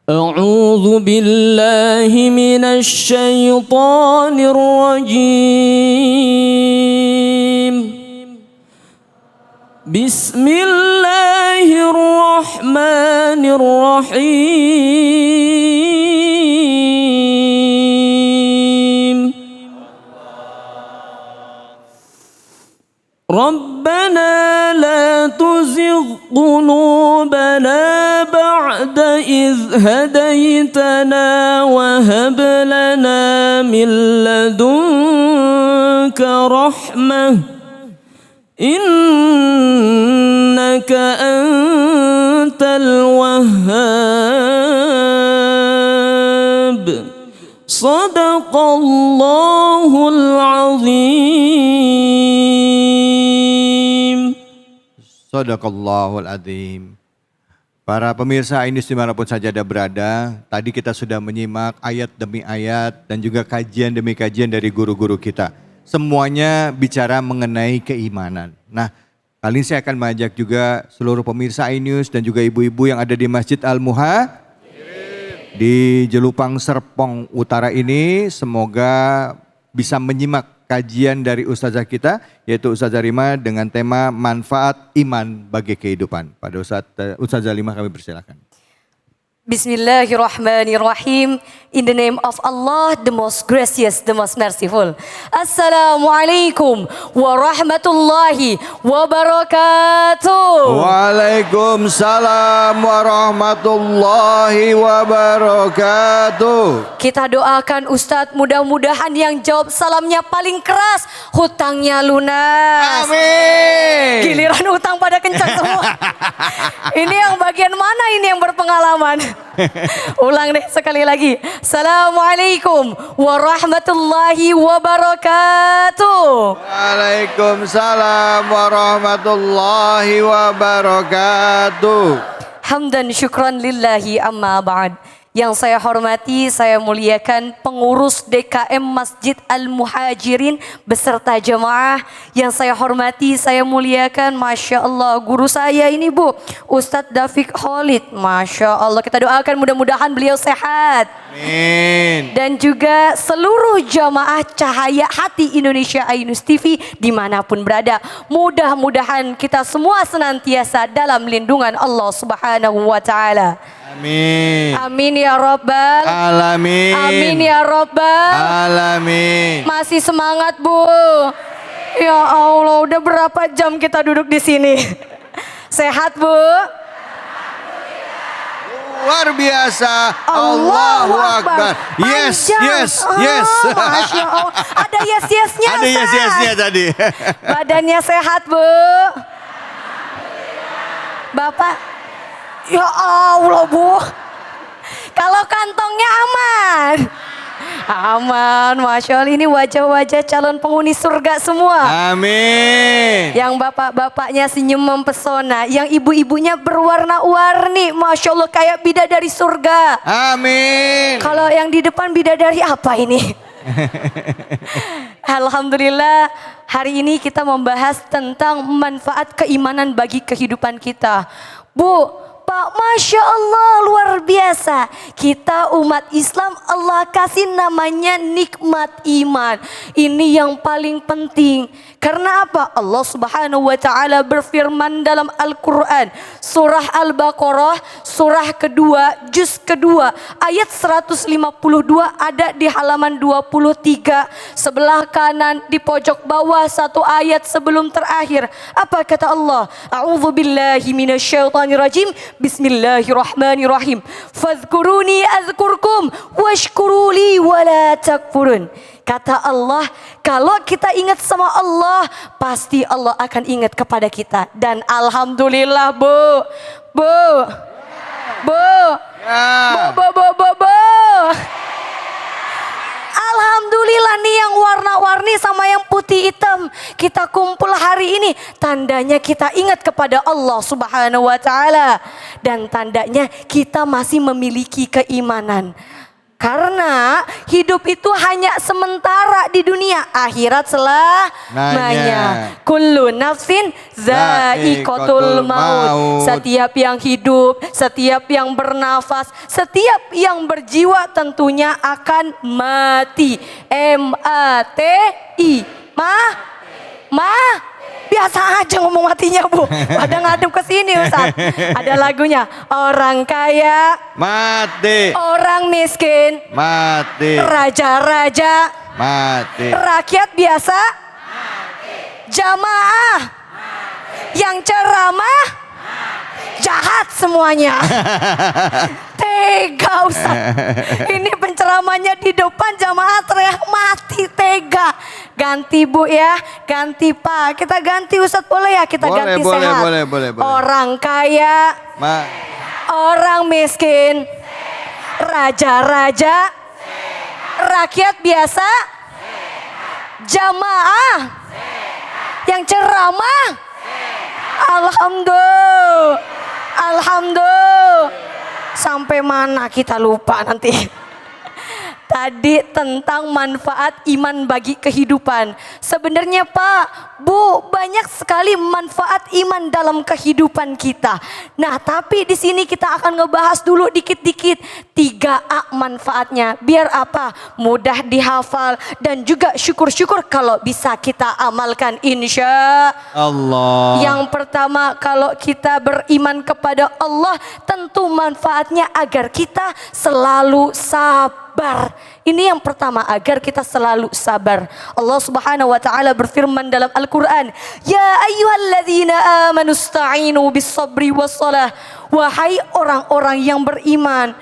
أعوذ بالله من الشيطان الرجيم بسم الله الرحمن الرحيم ربنا لا تزغ قلوبنا بعد إذ هديتنا وهب لنا من لدنك رحمة إنك أنت الوهاب صدق الله العظيم. Sadaqallahul Adzim. Para pemirsa Ainus dimanapun saja Anda berada, tadi kita sudah menyimak ayat demi ayat dan juga kajian demi kajian dari guru-guru kita. Semuanya bicara mengenai keimanan. Nah, kali ini saya akan mengajak juga seluruh pemirsa Ainus dan juga ibu-ibu yang ada di Masjid Al-Muha di Jelupang Serpong Utara ini, semoga bisa menyimak kajian dari ustazah kita, yaitu Ustazah Rima dengan tema manfaat iman bagi kehidupan. Pada Ustazah Rima kami persilakan. Bismillahirrahmanirrahim. In the name of Allah, the most gracious, the most merciful. Assalamualaikum warahmatullahi wabarakatuh. Waalaikumsalam warahmatullahi wabarakatuh. Kita doakan Ustadz, mudah-mudahan yang jawab salamnya paling keras, hutangnya lunas. Amin. Giliran utang pada kencang semua. Ini yang bagian mana ini yang berpengalaman? Ulang deh sekali lagi. Assalamualaikum warahmatullahi wabarakatuh. Waalaikumsalam warahmatullahi wabarakatuh. Hamdan syukran lillahi amma ba'd. Yang saya hormati, saya muliakan pengurus DKM Masjid Al-Muhajirin beserta jemaah. Yang saya hormati, saya muliakan, Masya Allah, guru saya ini Bu, Ustadz Dafiq Khalid. Masya Allah, kita doakan mudah-mudahan beliau sehat. Amin. Dan juga seluruh jamaah Cahaya Hati Indonesia Ainus TV dimanapun berada. Mudah-mudahan kita semua senantiasa dalam lindungan Allah Subhanahu wa Ta'ala. Amin. Amin ya Rabbal Alamin. Amin ya Rabbal Alamin. Masih semangat Bu? Ya Allah, udah berapa jam kita duduk di sini? Sehat Bu? Luar biasa. Allahu Akbar. Yes, Panjang. yes, yes. Masya Allah. Ada yes-yesnya. Ada yes-yesnya tadi. Badannya sehat Bu? Bapak? Ya Allah Bu. Kalau kantongnya aman. Aman, Masya Allah, ini wajah-wajah calon penghuni surga semua. Amin. Yang bapak-bapaknya senyum mempesona, yang ibu-ibunya berwarna-warni, Masya Allah kayak bidadari surga. Amin. Kalau yang di depan bidadari apa ini? Alhamdulillah, hari ini kita membahas tentang manfaat keimanan bagi kehidupan kita. Bu, Pak, Masya Allah, luar biasa. Kita umat Islam Allah kasih namanya nikmat iman. Ini yang paling penting. Karena apa? Allah Subhanahu wa Ta'ala berfirman dalam Al-Quran. Surah Al-Baqarah, surah kedua, juz kedua, ayat 152 ada di halaman 23. Sebelah kanan di pojok bawah satu ayat sebelum terakhir. Apa kata Allah? A'udzu billahi minasyaitonir rajim. Bismillahirrahmanirrahim. Fadhkuruni azkurkum washkuruli wala takfurun. Kata Allah, kalau kita ingat sama Allah, pasti Allah akan ingat kepada kita. Dan alhamdulillah Bu. Alhamdulillah nih yang warna-warni sama yang putih hitam kita kumpul hari ini. Tandanya kita ingat kepada Allah Subhanahu wa Ta'ala. Dan tandanya kita masih memiliki keimanan. Karena hidup itu hanya sementara di dunia, akhirat selamanya. Kullu nafsin za'iqatul maut. Setiap yang hidup, setiap yang bernafas, setiap yang berjiwa tentunya akan mati. M-A-T-I. Biasa aja ngomong matinya Bu. Pada ngadep ke sini Ustaz. Ada lagunya. Orang kaya Mati. orang miskin Mati. raja-raja Mati. rakyat biasa jamaah yang ceramah jahat semuanya. Tega Ustaz. Ini penceramahnya di depan, jamaah teriak mati, tega. Ganti Bu ya, ganti Pak. Kita ganti Ustaz boleh ya? Kita ganti sehat. Boleh. Orang kaya, orang miskin, raja-raja, rakyat biasa, jamaah yang ceramah. Alhamdulillah. Sampai mana kita lupa nanti. Tadi tentang manfaat iman bagi kehidupan. Sebenarnya Pak, Bu, banyak sekali manfaat iman dalam kehidupan kita. Nah, tapi di sini kita akan ngebahas dulu dikit-dikit 3A manfaatnya. Biar apa? Mudah dihafal dan juga syukur-syukur kalau bisa kita amalkan insya Allah. Yang pertama, kalau kita beriman kepada Allah, tentu manfaatnya agar kita selalu sabar. Ini yang pertama, agar kita selalu sabar. Allah Subhanahu wa Ta'ala berfirman dalam Al-Quran, Ya ayyuhalladzina amanu sta'inu bis sabri was salah. Wahai orang-orang yang beriman.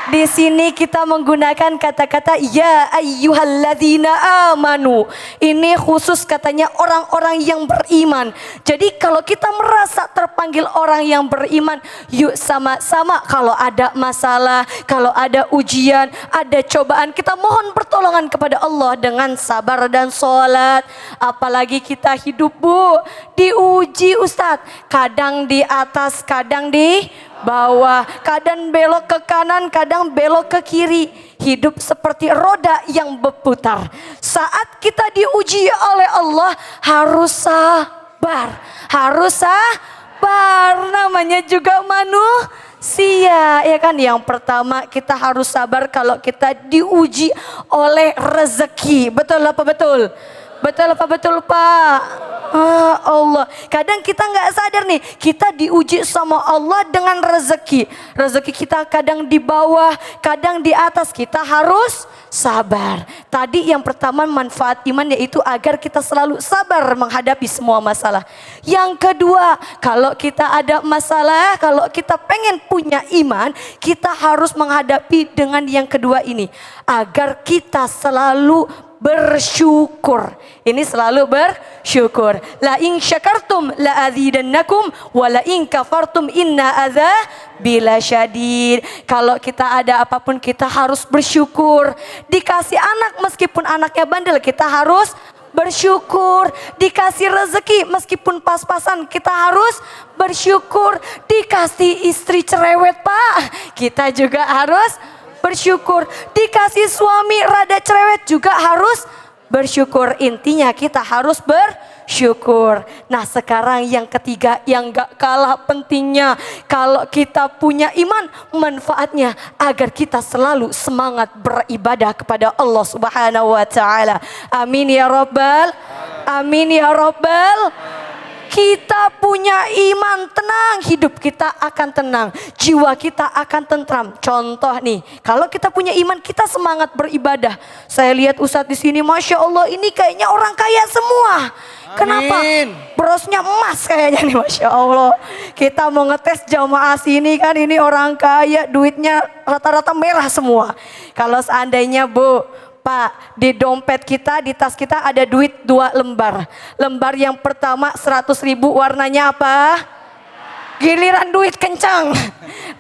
Di sini kita menggunakan kata-kata ya ayyuhalladzina amanu. Ini khusus katanya orang-orang yang beriman. Jadi kalau kita merasa terpanggil orang yang beriman, yuk sama-sama kalau ada masalah, kalau ada ujian, ada cobaan, kita mohon pertolongan kepada Allah dengan sabar dan sholat. Apalagi kita hidup, Bu, diuji Ustadz. Kadang di atas, kadang di bawah, kadang belok ke kanan, kadang belok ke kiri. Hidup seperti roda yang berputar. Saat kita diuji oleh Allah harus sabar. Harus sabar, namanya juga manusia, ya kan? Yang pertama kita harus sabar kalau kita diuji oleh rezeki. Betul apa betul? Betul apa betul Pak? Allah. Kadang kita nggak sadar nih, kita diuji sama Allah dengan rezeki. Rezeki kita kadang di bawah, kadang di atas. Kita harus sabar. Tadi yang pertama manfaat iman yaitu agar kita selalu sabar menghadapi semua masalah. Yang kedua, kalau kita ada masalah, kalau kita pengen punya iman, kita harus menghadapi dengan yang kedua ini. Agar kita selalu bersyukur. Ini selalu bersyukur. La in syakartum la azidannakum wa la in kafartum inna adzabi lasyadid. Kalau kita ada apapun kita harus bersyukur. Dikasih anak meskipun anaknya bandel kita harus bersyukur. Dikasih rezeki meskipun pas-pasan kita harus bersyukur. Dikasih istri cerewet Pak, kita juga harus bersyukur. Dikasih suami rada cerewet juga harus bersyukur. Intinya kita harus bersyukur. Nah sekarang yang ketiga yang gak kalah pentingnya. Kalau kita punya iman, manfaatnya agar kita selalu semangat beribadah kepada Allah Subhanahu wa ta'ala. Amin ya Rabbal. Amin ya Rabbal. Kita punya iman, tenang, hidup kita akan tenang, jiwa kita akan tentram. Contoh nih, kalau kita punya iman, kita semangat beribadah. Saya lihat Ustadz di sini, masya Allah, ini kayaknya orang kaya semua. Kenapa? Brosnya emas kayaknya nih, masya Allah. Kita mau ngetes jamaah sini kan, ini orang kaya, duitnya rata-rata merah semua. Kalau seandainya Bu, Pak, di dompet kita, di tas kita ada duit 2 lembar. Lembar yang pertama 100.000 warnanya apa? Giliran duit kencang.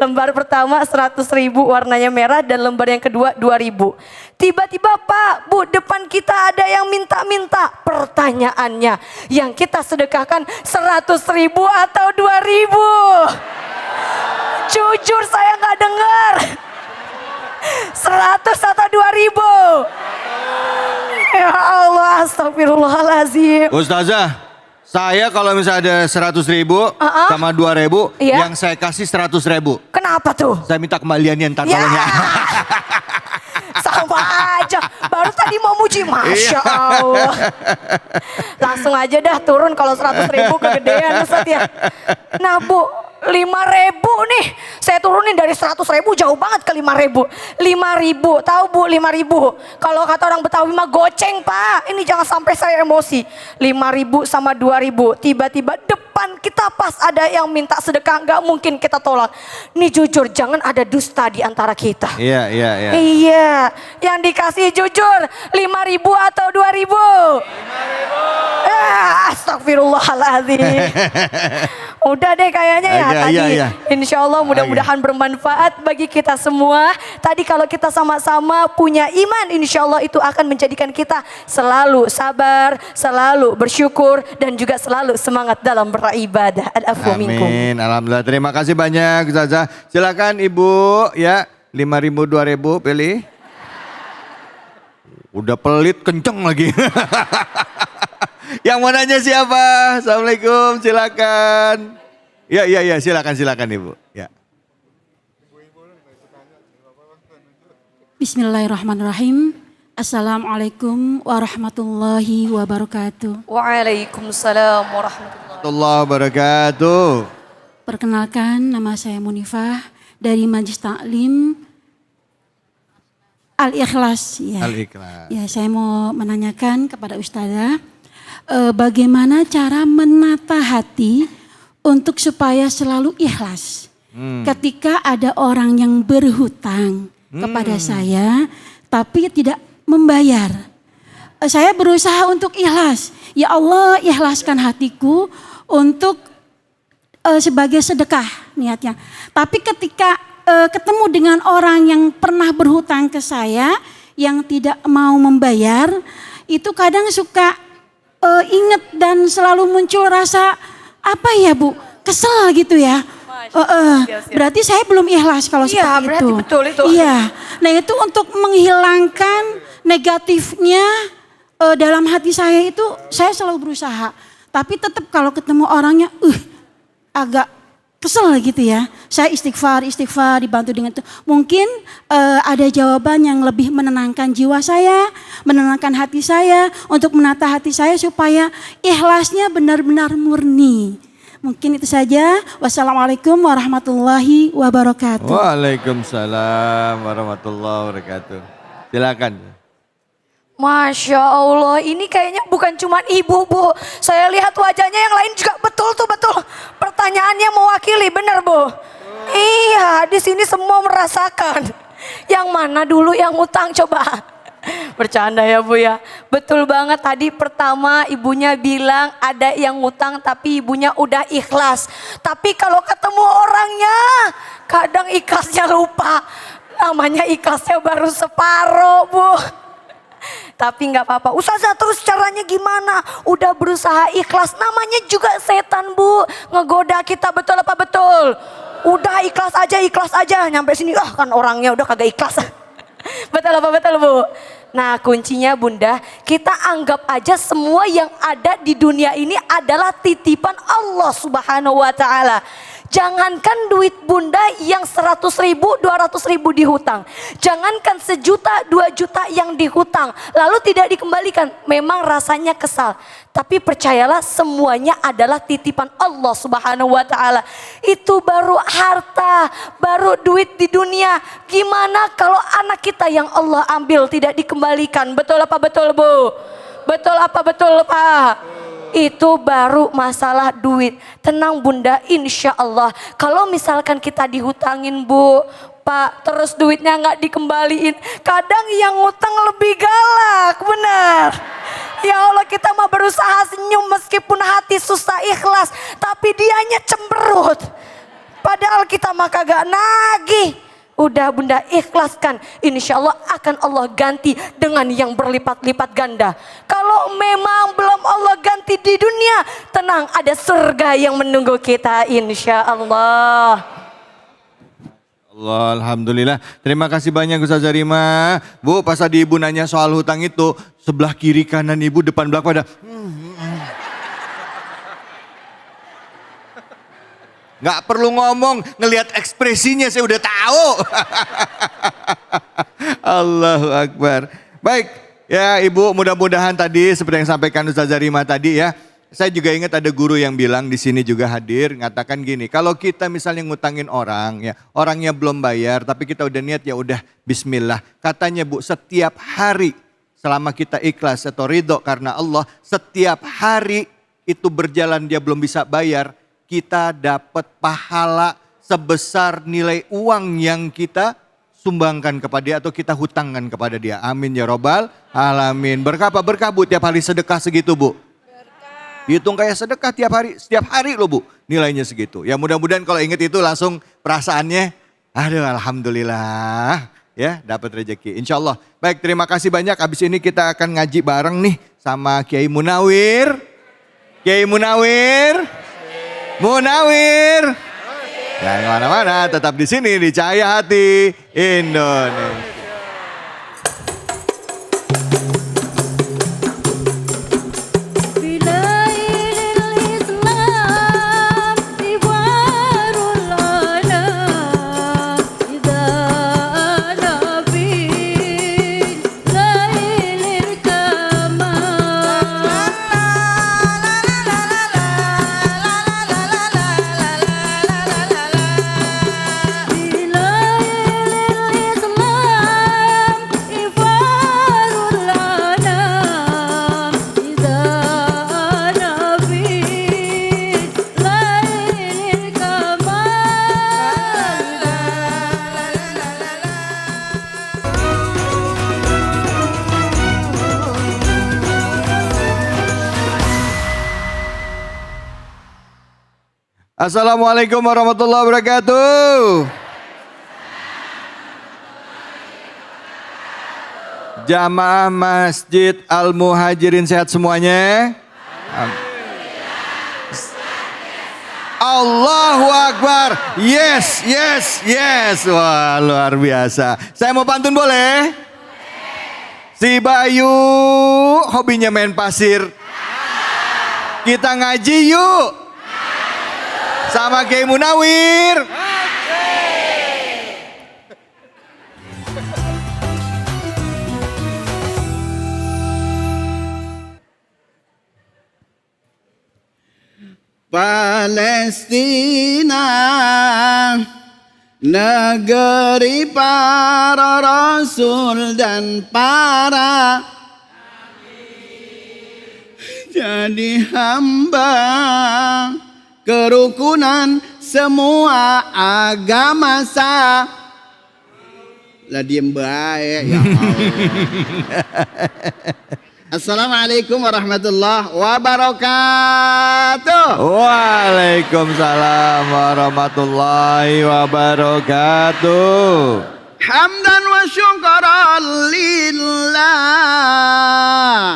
Lembar pertama 100.000 warnanya merah dan lembar yang kedua 2.000. Tiba-tiba Pak, Bu, depan kita ada yang minta-minta. Pertanyaannya, yang kita sedekahkan 100.000 atau 2.000? Jujur saya nggak dengar. 100 atau 2.000? Ya Allah, astagfirullahaladzim. Ustazah, saya kalau misalnya ada 100.000 sama 2.000, yang saya kasih 100.000. Kenapa tuh? Saya minta kembaliannya ntar tolongnya. Sama aja, baru tadi mau muji, masya Allah. Langsung aja dah turun kalau 100.000 kegedean Ustaz ya. Nah Bu, 5.000 nih, saya turunin dari 100.000 jauh banget ke 5.000. 5.000, tahu Bu 5.000? Kalau kata orang Betawi mah goceng Pak, ini jangan sampai saya emosi. 5.000 sama 2.000, tiba-tiba depan kita pas ada yang minta sedekah, nggak mungkin kita tolak. Nih jujur, jangan ada dusta di antara kita. Iya. Iya, yang dikasih jujur 5.000 atau 2.000? 5.000. Astagfirullahaladzim. Udah deh kayaknya ya tadi. Iya. Insya Allah mudah-mudahan bermanfaat bagi kita semua. Tadi kalau kita sama-sama punya iman, insya Allah itu akan menjadikan kita selalu sabar, selalu bersyukur, dan juga selalu semangat dalam beribadah. Al-afwu minkum. Amin. Alhamdulillah. Terima kasih banyak Ustazah. Silakan Ibu ya, 5.000 2.000 pilih. Udah pelit kenceng lagi. Yang mau nanya siapa? Assalamualaikum, silakan. Ya, silakan Ibu. Ya. Bismillahirrahmanirrahim. Assalamualaikum warahmatullahi wabarakatuh. Waalaikumsalam warahmatullahi wabarakatuh. Perkenalkan, nama saya Munifah dari Majelis Taklim Al-Ikhlas. Ya. Al-Ikhlas. Ya, saya mau menanyakan kepada Ustazah, bagaimana cara menata hati untuk supaya selalu ikhlas ketika ada orang yang berhutang kepada saya, tapi tidak membayar. Saya berusaha untuk ikhlas. Ya Allah, ikhlaskan hatiku untuk sebagai sedekah niatnya. Tapi ketika ketemu dengan orang yang pernah berhutang ke saya, yang tidak mau membayar, itu kadang suka inget dan selalu muncul rasa apa ya Bu, kesel gitu ya. Berarti saya belum ikhlas kalau seperti itu. Betul itu. Iya, nah itu untuk menghilangkan negatifnya dalam hati saya itu saya selalu berusaha. Tapi tetap kalau ketemu orangnya, agak kesel gitu ya. Saya istighfar dibantu dengan itu. Mungkin ada jawaban yang lebih menenangkan jiwa saya, menenangkan hati saya, untuk menata hati saya supaya ikhlasnya benar-benar murni. Mungkin itu saja. Wassalamualaikum warahmatullahi wabarakatuh. Waalaikumsalam warahmatullahi wabarakatuh. Silakan. Masya Allah, ini kayaknya bukan cuma ibu Bu. Saya lihat wajahnya yang lain juga betul. Pertanyaannya mewakili, benar Bu? Iya, di sini semua merasakan. Yang mana dulu yang utang coba? Bercanda ya Bu ya. Betul banget tadi pertama ibunya bilang ada yang ngutang tapi ibunya udah ikhlas. Tapi kalau ketemu orangnya kadang ikhlasnya lupa. Namanya ikhlasnya baru separuh Bu. Tapi nggak apa-apa. Ustazah terus caranya gimana? Udah berusaha ikhlas. Namanya juga setan Bu. Ngegoda kita, betul apa betul? Udah ikhlas aja. Nyampe sini kan orangnya udah kagak ikhlas. Betul apa betul Bu? Nah kuncinya Bunda, kita anggap aja semua yang ada di dunia ini adalah titipan Allah Subhanahu wa Ta'ala. Jangankan duit Bunda yang 100.000, 200.000 dihutang. Jangankan 1 juta, 2 juta yang dihutang. Lalu tidak dikembalikan. Memang rasanya kesal. Tapi percayalah semuanya adalah titipan Allah Subhanahu wa Ta'ala. Itu baru harta, baru duit di dunia. Gimana kalau anak kita yang Allah ambil tidak dikembalikan? Betul apa betul Bu? Betul apa betul Pak? Itu baru masalah duit. Tenang Bunda, insya Allah. Kalau misalkan kita dihutangin Bu, Pak, terus duitnya nggak dikembaliin, kadang yang ngutang lebih galak, benar. Ya Allah, kita mah berusaha senyum meskipun hati susah ikhlas, tapi dianya cemberut. Padahal kita mah kagak nagih. Udah Bunda ikhlaskan, insya Allah akan Allah ganti dengan yang berlipat-lipat ganda. Kalau memang belum Allah ganti di dunia, tenang ada surga yang menunggu kita insya Allah. Alhamdulillah. Terima kasih banyak Ustazah Rima. Bu, pas tadi ibu nanya soal hutang itu, sebelah kiri kanan ibu, depan belakang ada. Nggak perlu ngomong, ngelihat ekspresinya saya udah tahu. Allahu Akbar. Baik, ya Ibu, mudah-mudahan tadi seperti yang sampaikan Ustazah Rima tadi ya. Saya juga ingat ada guru yang bilang di sini juga hadir, ngatakan gini, kalau kita misalnya ngutangin orang ya, orangnya belum bayar tapi kita udah niat ya udah bismillah. Katanya Bu, setiap hari selama kita ikhlas atau ridho karena Allah, setiap hari itu berjalan dia belum bisa bayar, kita dapat pahala sebesar nilai uang yang kita sumbangkan kepada dia atau kita hutangkan kepada dia. Amin ya robbal alamin. Berkah apa? Berkah Bu, tiap hari sedekah segitu Bu. Hitung kayak sedekah tiap hari, setiap hari loh Bu, nilainya segitu. Ya mudah-mudahan kalau ingat itu langsung perasaannya, aduh alhamdulillah ya dapat rezeki. Insya Allah. Baik, terima kasih banyak. Abis ini kita akan ngaji bareng nih sama Kiai Munawir. Kiai Munawir. Munawir. Jangan kemana-mana, tetap di sini di Cahaya Hati Indonesia. Islam Assalamualaikum warahmatullahi wabarakatuh. Jamaah Masjid Al-Muhajirin sehat semuanya? Allahu Akbar. Yes, yes, yes. Wah, luar biasa. Saya mau pantun boleh? Si Bayu hobinya main pasir. Kita ngaji yuk. Sama Kiai Munawir. Palestina, negeri para rasul dan para jadi hamba kerukunan semua agama lah diem baik ya Allah. Assalamualaikum warahmatullahi wabarakatuh. Waalaikumsalam warahmatullahi wabarakatuh. Hamdan wa syukran lillah.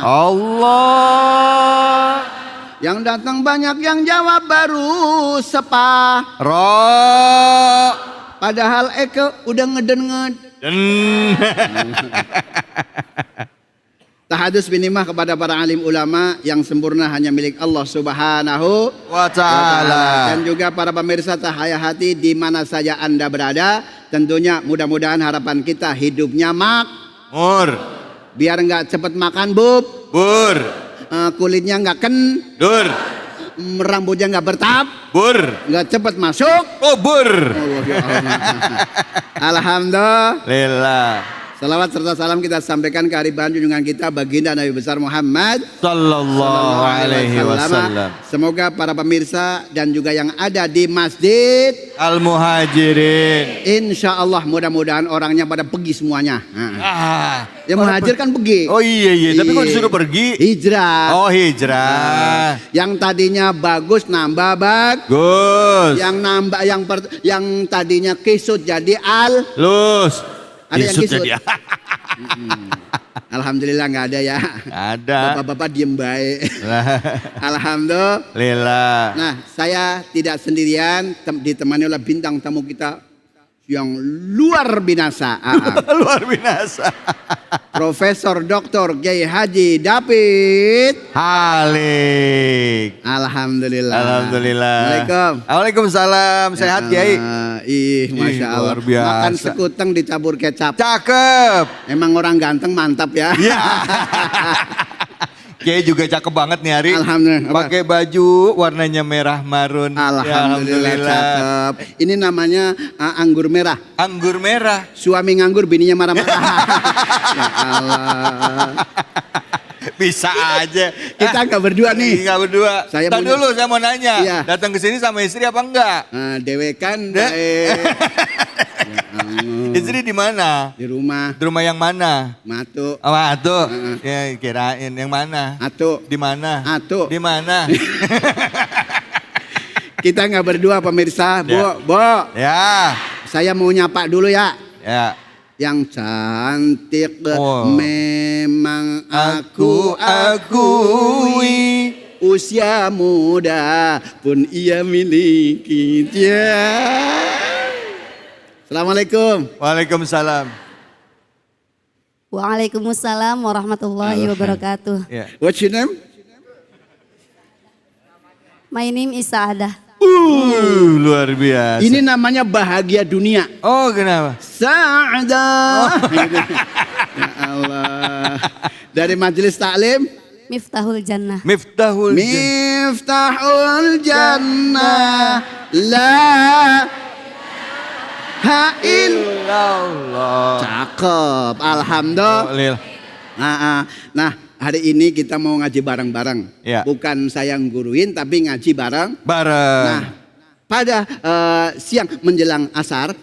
Allah. Yang datang banyak, yang jawab baru sepah. Padahal Eke udah ngeden. Tahadus binimah kepada para alim ulama yang sempurna hanya milik Allah Subhanahu wa ta'ala. Dan juga para pemirsa Cahaya Hati di mana saja Anda berada. Tentunya mudah-mudahan harapan kita hidupnya makmur. Biar nggak cepet makan bur. Kulitnya nggak kendur. Rambutnya nggak bertap. Nggak cepet masuk. Alhamdulillah. Salawat serta salam kita sampaikan ke haribahan junjungan kita baginda Nabi besar Muhammad sallallahu alaihi wasallam. Semoga para pemirsa dan juga yang ada di Masjid Al-Muhajirin, insya Allah mudah-mudahan orangnya pada pergi semuanya. Yang muhajir kan pergi. Oh iya, tapi kok disuruh pergi? Hijrah. Oh hijrah. Yang tadinya bagus nambah bagus. Yang tadinya kisut jadi alus. Ada yang kisut. Alhamdulillah nggak ada ya. Ada. Bapak-bapak diem baik. Alhamdulillah. Nah, saya tidak sendirian, ditemani oleh bintang tamu kita yang luar binasa. Luar binasa. Profesor Dr. Kiai Haji David Halik. Alhamdulillah. Assalamualaikum. Waalaikumsalam. Sehat Kiai? Masya Allah. Luar biasa. Makan sekuteng ditabur kecap. Cakep. Emang orang ganteng mantap ya. Iya. Kiai juga cakep banget nih hari. Alhamdulillah. Pakai baju warnanya merah marun. Alhamdulillah, cakep. Ini namanya anggur merah. Anggur merah. Suami nganggur, bininya marah-marah. Ya Allah. Bisa aja. Kita nggak berdua nih. Nggak berdua. Saya dulu saya mau nanya. Iya. Datang ke sini sama istri apa enggak? Dewekan baik. Istri di mana? Di rumah. Di rumah yang mana? Matu. Oh, Matu. Ya kirain yang mana? Atu. Di mana? Atu. Di mana? Kita nggak berdua pemirsa. Bo. Ya. Saya mau nyapa dulu ya. Ya. Yang cantik memang aku akui, usia muda pun ia miliki dia. Assalamualaikum. Waalaikumsalam. Waalaikumsalam warahmatullahi wabarakatuh. Yeah. What's your name? My name is Saadah. Luar biasa. Ini namanya bahagia dunia. Oh kenapa? Saadah. Ya Allah. Dari majelis taklim. Miftahul Jannah. Miftahul Jannah. La illallah. Cakep. Alhamdulillah. Nah, hari ini kita mau ngaji bareng-bareng. Ya. Bukan saya guruin tapi ngaji bareng. Nah, pada siang menjelang asar,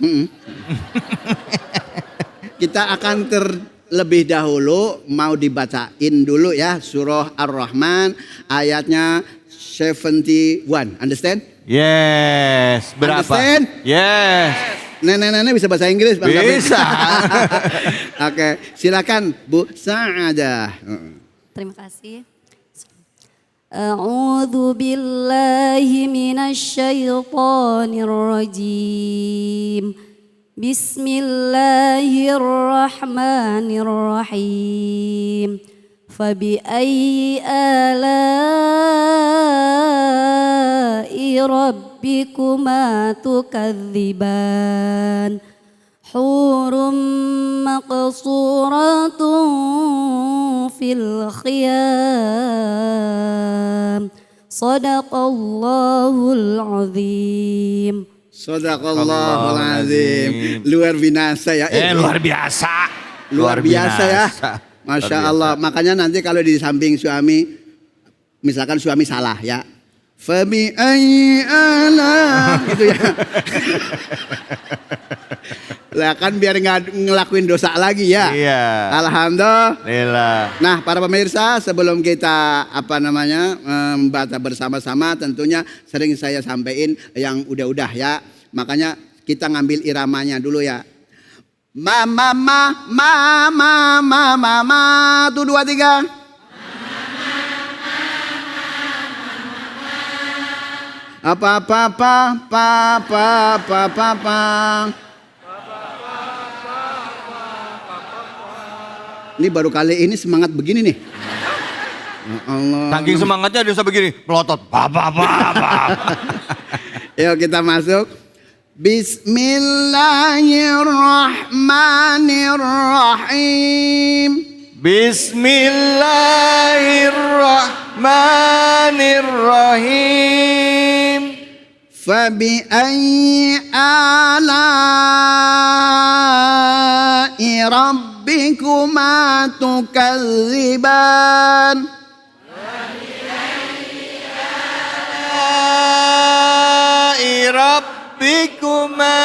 kita akan terlebih dahulu mau dibacain dulu ya surah Ar-Rahman ayatnya 71. Understand? Yes. Berapa? Understand? Yes. Nenek-nenek bisa bahasa Inggris, Bang David? Bisa. Oke, silakan Bu Sa'adah. Terima kasih. A'udzu billahi minasyaitonir rajim. Bismillahirrahmanirrahim. Fabi'ayyi ala'i rabbikuma tukadziban. Hurum maqsuratun fil khiyam. Sadaqallahul azim. Sadaqallahul azim. Luar binasa ya. Luar biasa. Luar biasa ya. Masya Allah. Makanya nanti kalau di samping suami, misalkan suami salah ya. Fabi ayyi ala gitu ya. Lah kan biar nggak ngelakuin dosa lagi ya. Iya. Alhamdulillah. Nah, para pemirsa, sebelum kita membaca bersama-sama, tentunya sering saya sampaikan yang udah-udah ya. Makanya kita ngambil iramanya dulu ya. Mama, tuh 2, 3. Apa. Ini baru kali ini semangat begini nih. Ya Allah. Saking semangatnya dia bisa begini, melotot. Yuk kita masuk. Bismillahirrahmanirrahim. Bismillahirrahmanirrahim. Fabi ayyi ala'i rabbikuma tukadziban. Rabbikuma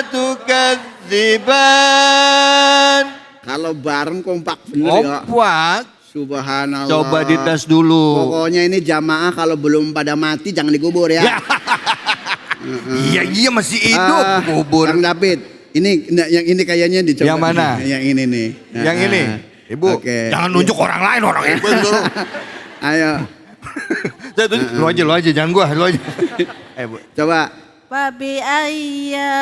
tukadziban. Kalau bareng kompak bener ya. Kompak. Subhanallah. Coba dites dulu. Pokoknya ini jamaah kalau belum pada mati jangan dikubur ya. Iya masih hidup kubur. Bang David, yang ini kayaknya dicoba. Yang mana? Yang ini nih. Yang ini. Ibu, jangan nunjuk orang lain, orang ibu dulu. Ayo. Lu aja, jangan gua, lu aja. Bu. Coba. Fabi ayya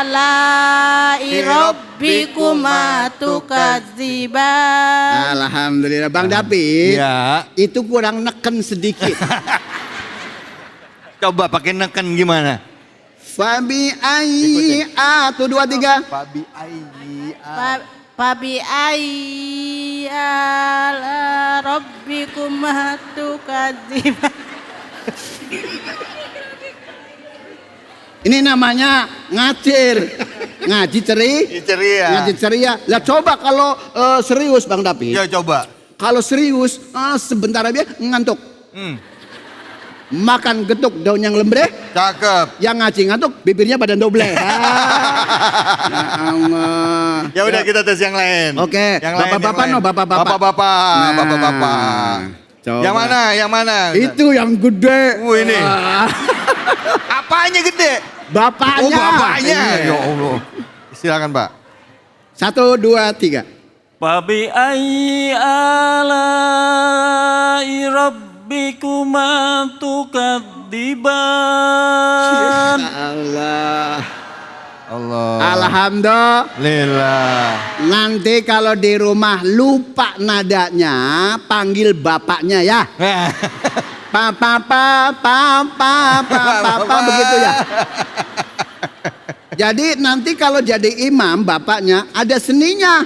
ala rabbikuma tukadziban. Alhamdulillah. Bang David, ya. Itu kurang neken sedikit. Coba pakai neken gimana? Fabi ayyi tuh 2, 3. Fabi ayyi ala rabbikuma tukadziban. Ini namanya ngacir. Ngaji ceria. Ngaji ceria. Lah coba kalau serius Bang David. Ya coba. Kalau serius sebentar aja ngantuk. Makan getuk daun yang lembreh. Cakep. Yang ngaji ngantuk bibirnya badan doble. Ya Allah. Ya udah kita tes yang lain. Oke. Bapak-bapak no, bapak-bapak. Bapak-bapak. Yang mana? Itu yang gede. Ini. Apanya gede? Bapaknya. Oh, bapaknya. Ya Allah. Silakan, Pak. 1, 2, 3. Fabi ayyi ala'i rabbikuma tukadziban. Allah. Allah. Alhamdulillah. Nanti kalau di rumah lupa nadanya, panggil bapaknya ya. Papa begitu ya. Jadi nanti kalau jadi imam bapaknya ada seninya.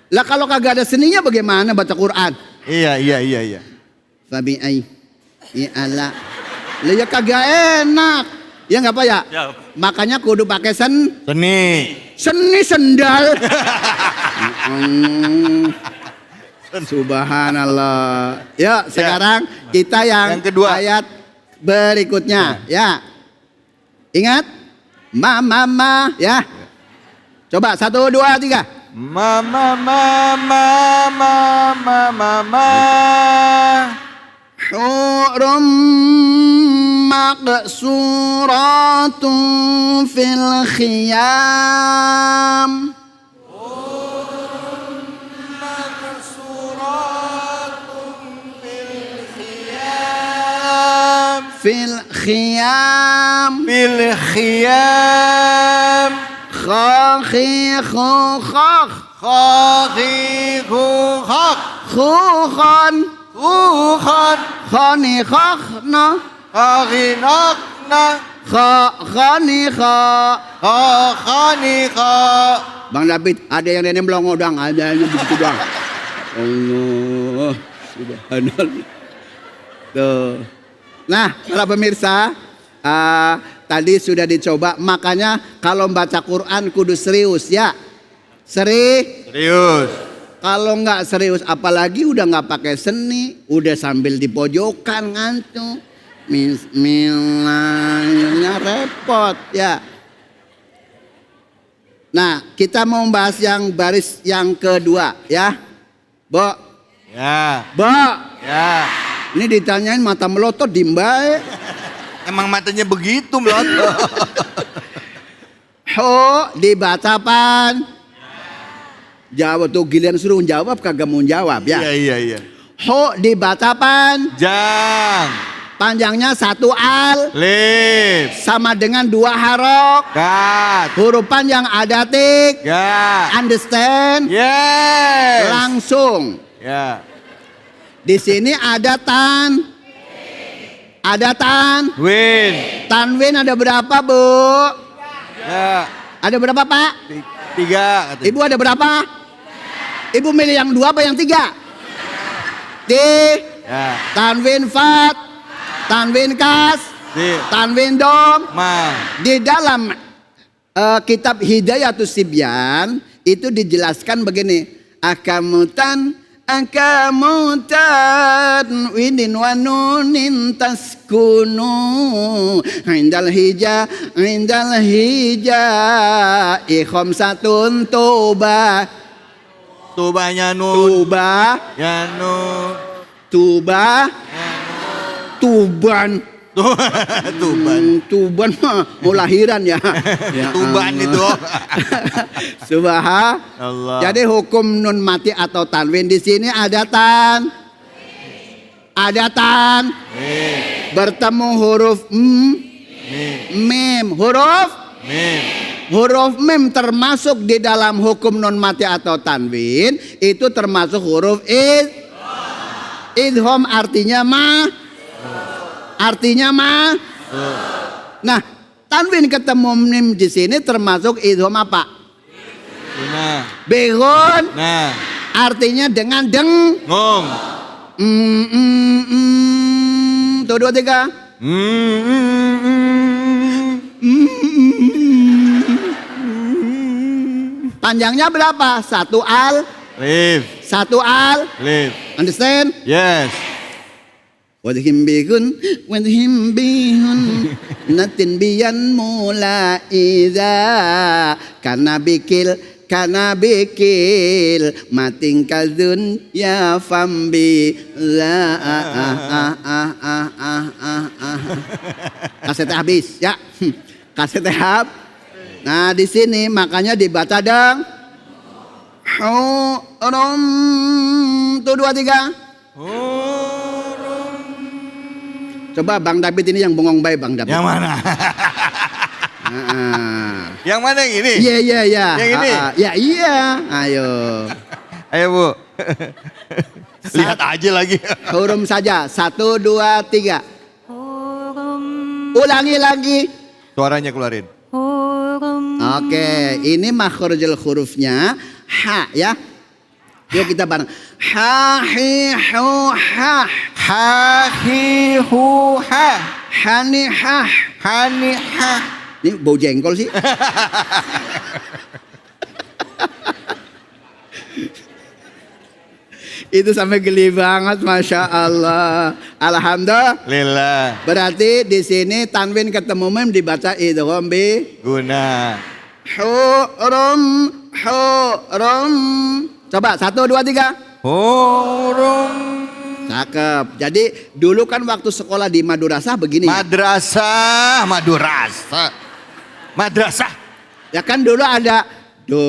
Lah kalau kagak ada seninya bagaimana baca Quran? Iya. Fabi ai ala. Lah ya kagak enak. Ya enggak apa ya? Makanya kudu pakai seni sendal. Subhanallah. Yuk sekarang kita yang kedua ayat berikutnya ya. Ingat? Mama ya. Coba 1, 2, 3. Hurum maqsuratun fil khiyam. Fil khiyam. Khakhi khukhak. Khukhon. Khani khakhna. Khani kha. Bang David, ada yang nenek melongo doang, ada yang begitu doang. Allah, subhanallah. Tuh. Nah, para pemirsa, tadi sudah dicoba, makanya kalau baca Quran kudu serius ya. Serius. Kalau nggak serius, apalagi udah nggak pakai seni, udah sambil di pojokan ngantuk, Bismillahnya repot ya. Nah, kita mau membahas yang baris yang kedua ya, Bo. Ya. Bo. Ya. Ini ditanyain mata melotot dimbae. Emang matanya begitu melotot. Ho dibaca pan. Jawab tuh, giliran suruh jawab kagak mau jawab ya. Iya. Ho dibaca pan. Jang. Panjangnya 1 al. Lif. Sama dengan 2 harok. Gat. Huruf panjang ada tik. Ga. Understand? Yes. Langsung. Ya. Di sini ada tan. Ada tan. Win. Tanwin ada berapa, Bu? Ya. Ada berapa, Pak? 3. Ibu ada berapa? Ibu milih yang 2 apa yang 3? Ya. Tanwin fat. Tanwin kas. Tanwin dom. Di dalam kitab Hidayatus Sibyan itu dijelaskan begini. Akamutan winin wa nunin taskunu indal hija khamsatun tuba. Tubanya nun. Tuba. Ya nun. Tuba. Tuban. Tuban mah mau lahiran ya. Tuban itu. Subhanallah. Jadi hukum nun mati atau tanwin di sini ada tan. Ada tan. Bertemu huruf mim. Huruf mim. Huruf mim termasuk di dalam hukum nun mati atau tanwin, itu termasuk huruf idgham. Artinya nah, tanwin ketemu mim di sini termasuk idgham apa? Begon. Nah. Artinya dengan dengung. Tuh 2 3. Panjangnya berapa? 1 al. Lif. 1 al. Lif. Understand? Yes. Wadhim bihun natin biyan mula iza karena bikil mating kazun ya fambi la kasetnya habis ya. Kasetnya habis. Nah, di sini makanya dibaca dong. Tuh 2 3. Coba Bang David ini yang bengong baik, Bang David. Yang mana? Yang mana yang ini? Iya. Yang ini? Iya. Ayo Bu. Lihat aja lagi. Hurum saja. 1 2 3. Ulangi lagi. Suaranya keluarin. Oke, ini makhrajul hurufnya ha ya. Yuk kita bareng. Ha hi hu ha. Ha hi hu ha. Hani ha. Hani ha. Ini bau jengkol sih. Itu sampai geli banget, Masya Allah. Alhamdulillah. Berarti di sini tanwin ketemu mim dibaca idgham bi guna. Hurum. Coba 1, 2, 3. Hurum. Cakep. Jadi dulu kan waktu sekolah di madrasah begini. Madrasah. Ya kan dulu ada do,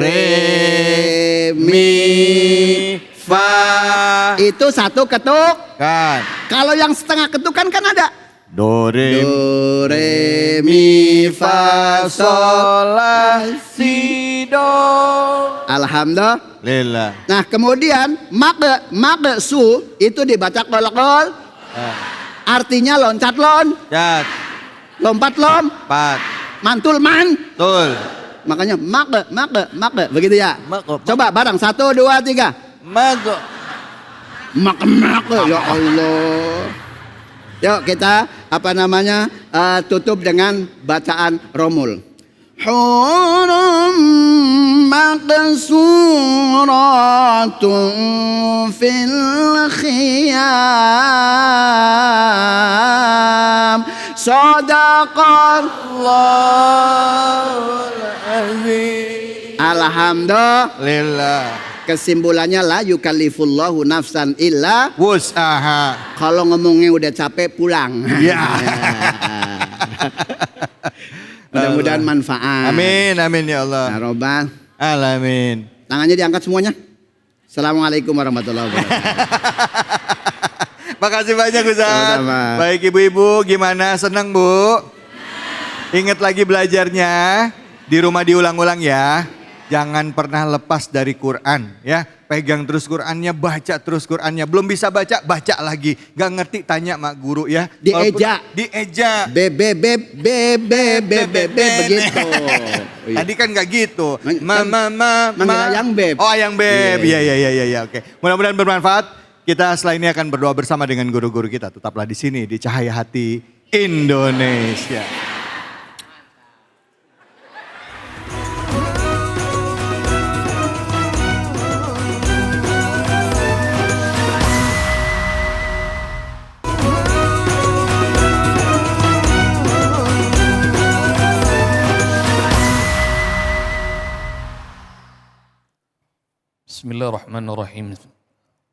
re, mi, fa. Itu 1 ketuk. Kan. Kalau yang setengah ketukan kan ada. Do, re, Do, re, mi, fa, sol, la, si, do. Alhamdulillah. Nah kemudian su itu dibaca kolokol. Artinya loncat Cat. lompat Pat. mantul man. Tul. Makanya make begitu ya. Coba bareng 1, 2, 3. Mago. Make ya Allah. Yuk kita tutup dengan bacaan Romul. Hurum maqsuratun fil khiyam. Sadaqallahul azim. Alhamdulillah. Kesimpulannya la yukallifullahu nafsan illa wus'aha. Kalau ngomongnya udah capek pulang. Ya. Mudah-mudahan manfaat. Amin ya Allah. Ya Robbal Alamin. Tangannya diangkat semuanya. Assalamualaikum warahmatullahi wabarakatuh. Makasih banyak Ustaz. Sama-sama. Baik ibu-ibu, gimana? Senang Bu? Ingat lagi belajarnya. Di rumah diulang-ulang ya. Jangan pernah lepas dari Quran ya. Pegang terus Qurannya, baca terus Qurannya. Belum bisa baca, baca lagi. Gak ngerti, tanya mak guru ya. Dieja. Begitu. Tadi kan gak gitu. Manggil ayang beb. Oh ayang beb. Iya. Oke. Mudah-mudahan bermanfaat. Kita setelah ini akan berdoa bersama dengan guru-guru kita. Tetaplah di sini di Cahaya Hati Indonesia. Bismillahirrahmanirrahim.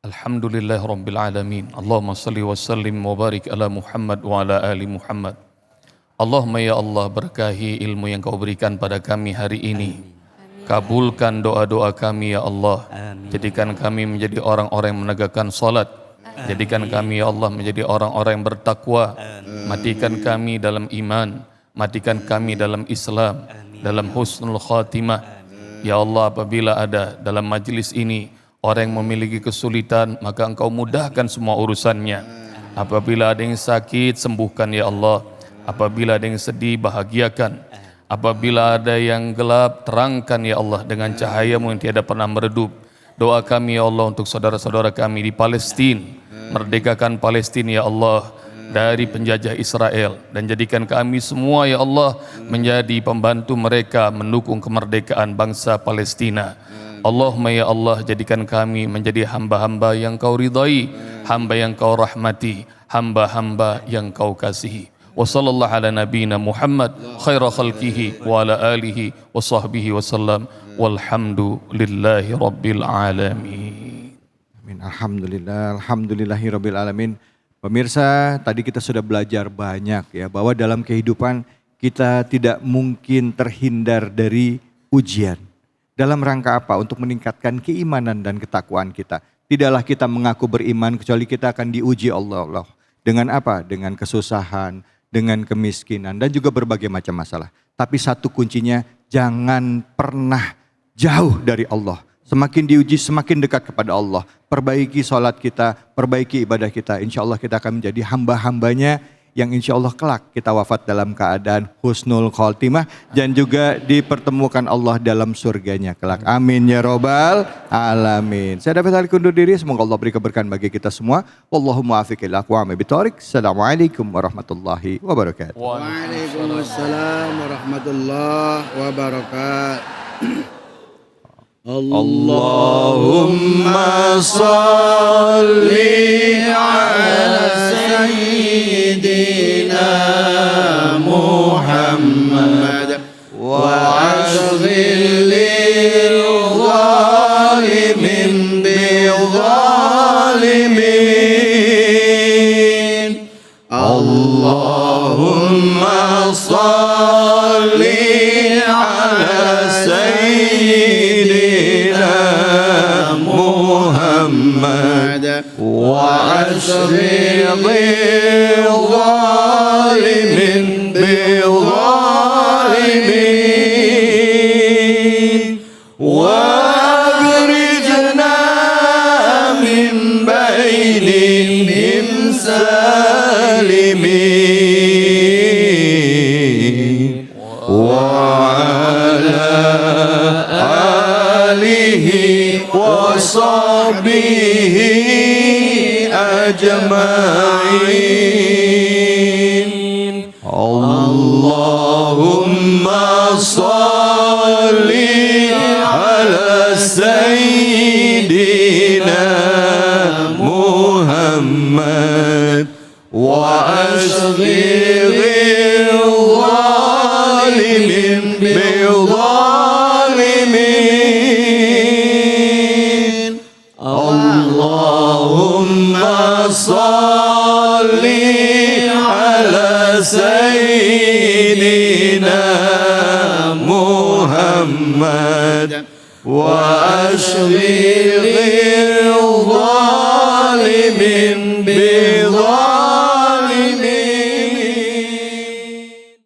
Alhamdulillah Rabbil Alamin. Allahumma salli wa sallim wa barik ala Muhammad wa ala ali Muhammad. Allahumma ya Allah, berkahi ilmu yang kau berikan pada kami hari ini. Kabulkan doa-doa kami ya Allah. Jadikan kami menjadi orang-orang yang menegakkan salat. Jadikan kami ya Allah menjadi orang-orang yang bertakwa. Matikan kami dalam iman. Matikan kami dalam Islam. Dalam husnul khatimah. Ya Allah, apabila ada dalam majlis ini orang yang memiliki kesulitan, maka Engkau mudahkan semua urusannya. Apabila ada yang sakit, sembuhkan ya Allah. Apabila ada yang sedih, bahagiakan. Apabila ada yang gelap, terangkan ya Allah dengan cahaya-Mu yang tiada pernah meredup. Doa kami ya Allah untuk saudara-saudara kami di Palestina. Merdekakan Palestina ya Allah dari penjajah Israel, dan jadikan kami semua ya Allah menjadi pembantu mereka mendukung kemerdekaan bangsa Palestina. Allahumma ya Allah, jadikan kami menjadi hamba-hamba yang Kau ridai, hamba yang Kau rahmati, hamba-hamba yang Kau kasihi. Wa sallallahu ala nabiyina Muhammad khaira khalqihi wa ala alihi wa sahbihi wa sallam, walhamdulillahi rabbil alamin. Amin. Alhamdulillahi rabbil alamin. Pemirsa, tadi kita sudah belajar banyak ya, bahwa dalam kehidupan kita tidak mungkin terhindar dari ujian. Dalam rangka apa? Untuk meningkatkan keimanan dan ketakwaan kita. Tidaklah kita mengaku beriman kecuali kita akan diuji Allah. Dengan apa? Dengan kesusahan, dengan kemiskinan, dan juga berbagai macam masalah. Tapi satu kuncinya, jangan pernah jauh dari Allah. Semakin diuji, semakin dekat kepada Allah. Perbaiki sholat kita, perbaiki ibadah kita. Insya Allah kita akan menjadi hamba-hambanya yang insya Allah kelak kita wafat dalam keadaan husnul khotimah. Dan juga dipertemukan Allah dalam surganya kelak. Amin ya robbal alamin. Saya David Halik undur diri. Semoga Allah beri keberkahan bagi kita semua. Wallahu muwaffiq ila aqwamit thoriq. Assalamualaikum warahmatullahi wabarakatuh. Waalaikumsalam warahmatullahi wabarakatuh. Allahumma salli ala sayyidina Muhammad wa ashghil Allahumma salli ala sayyidina Muhammad wa ashri zalimin bizalimin wa akhrijna min bainihim salimin wa ala alihi wa sahbihi ajma'in. Allahumma salli ala sayyidina Muhammad wa ashghil zalimin bizalimin. Allahumma salli ala sayyidina Muhammad wa ashghil zalimin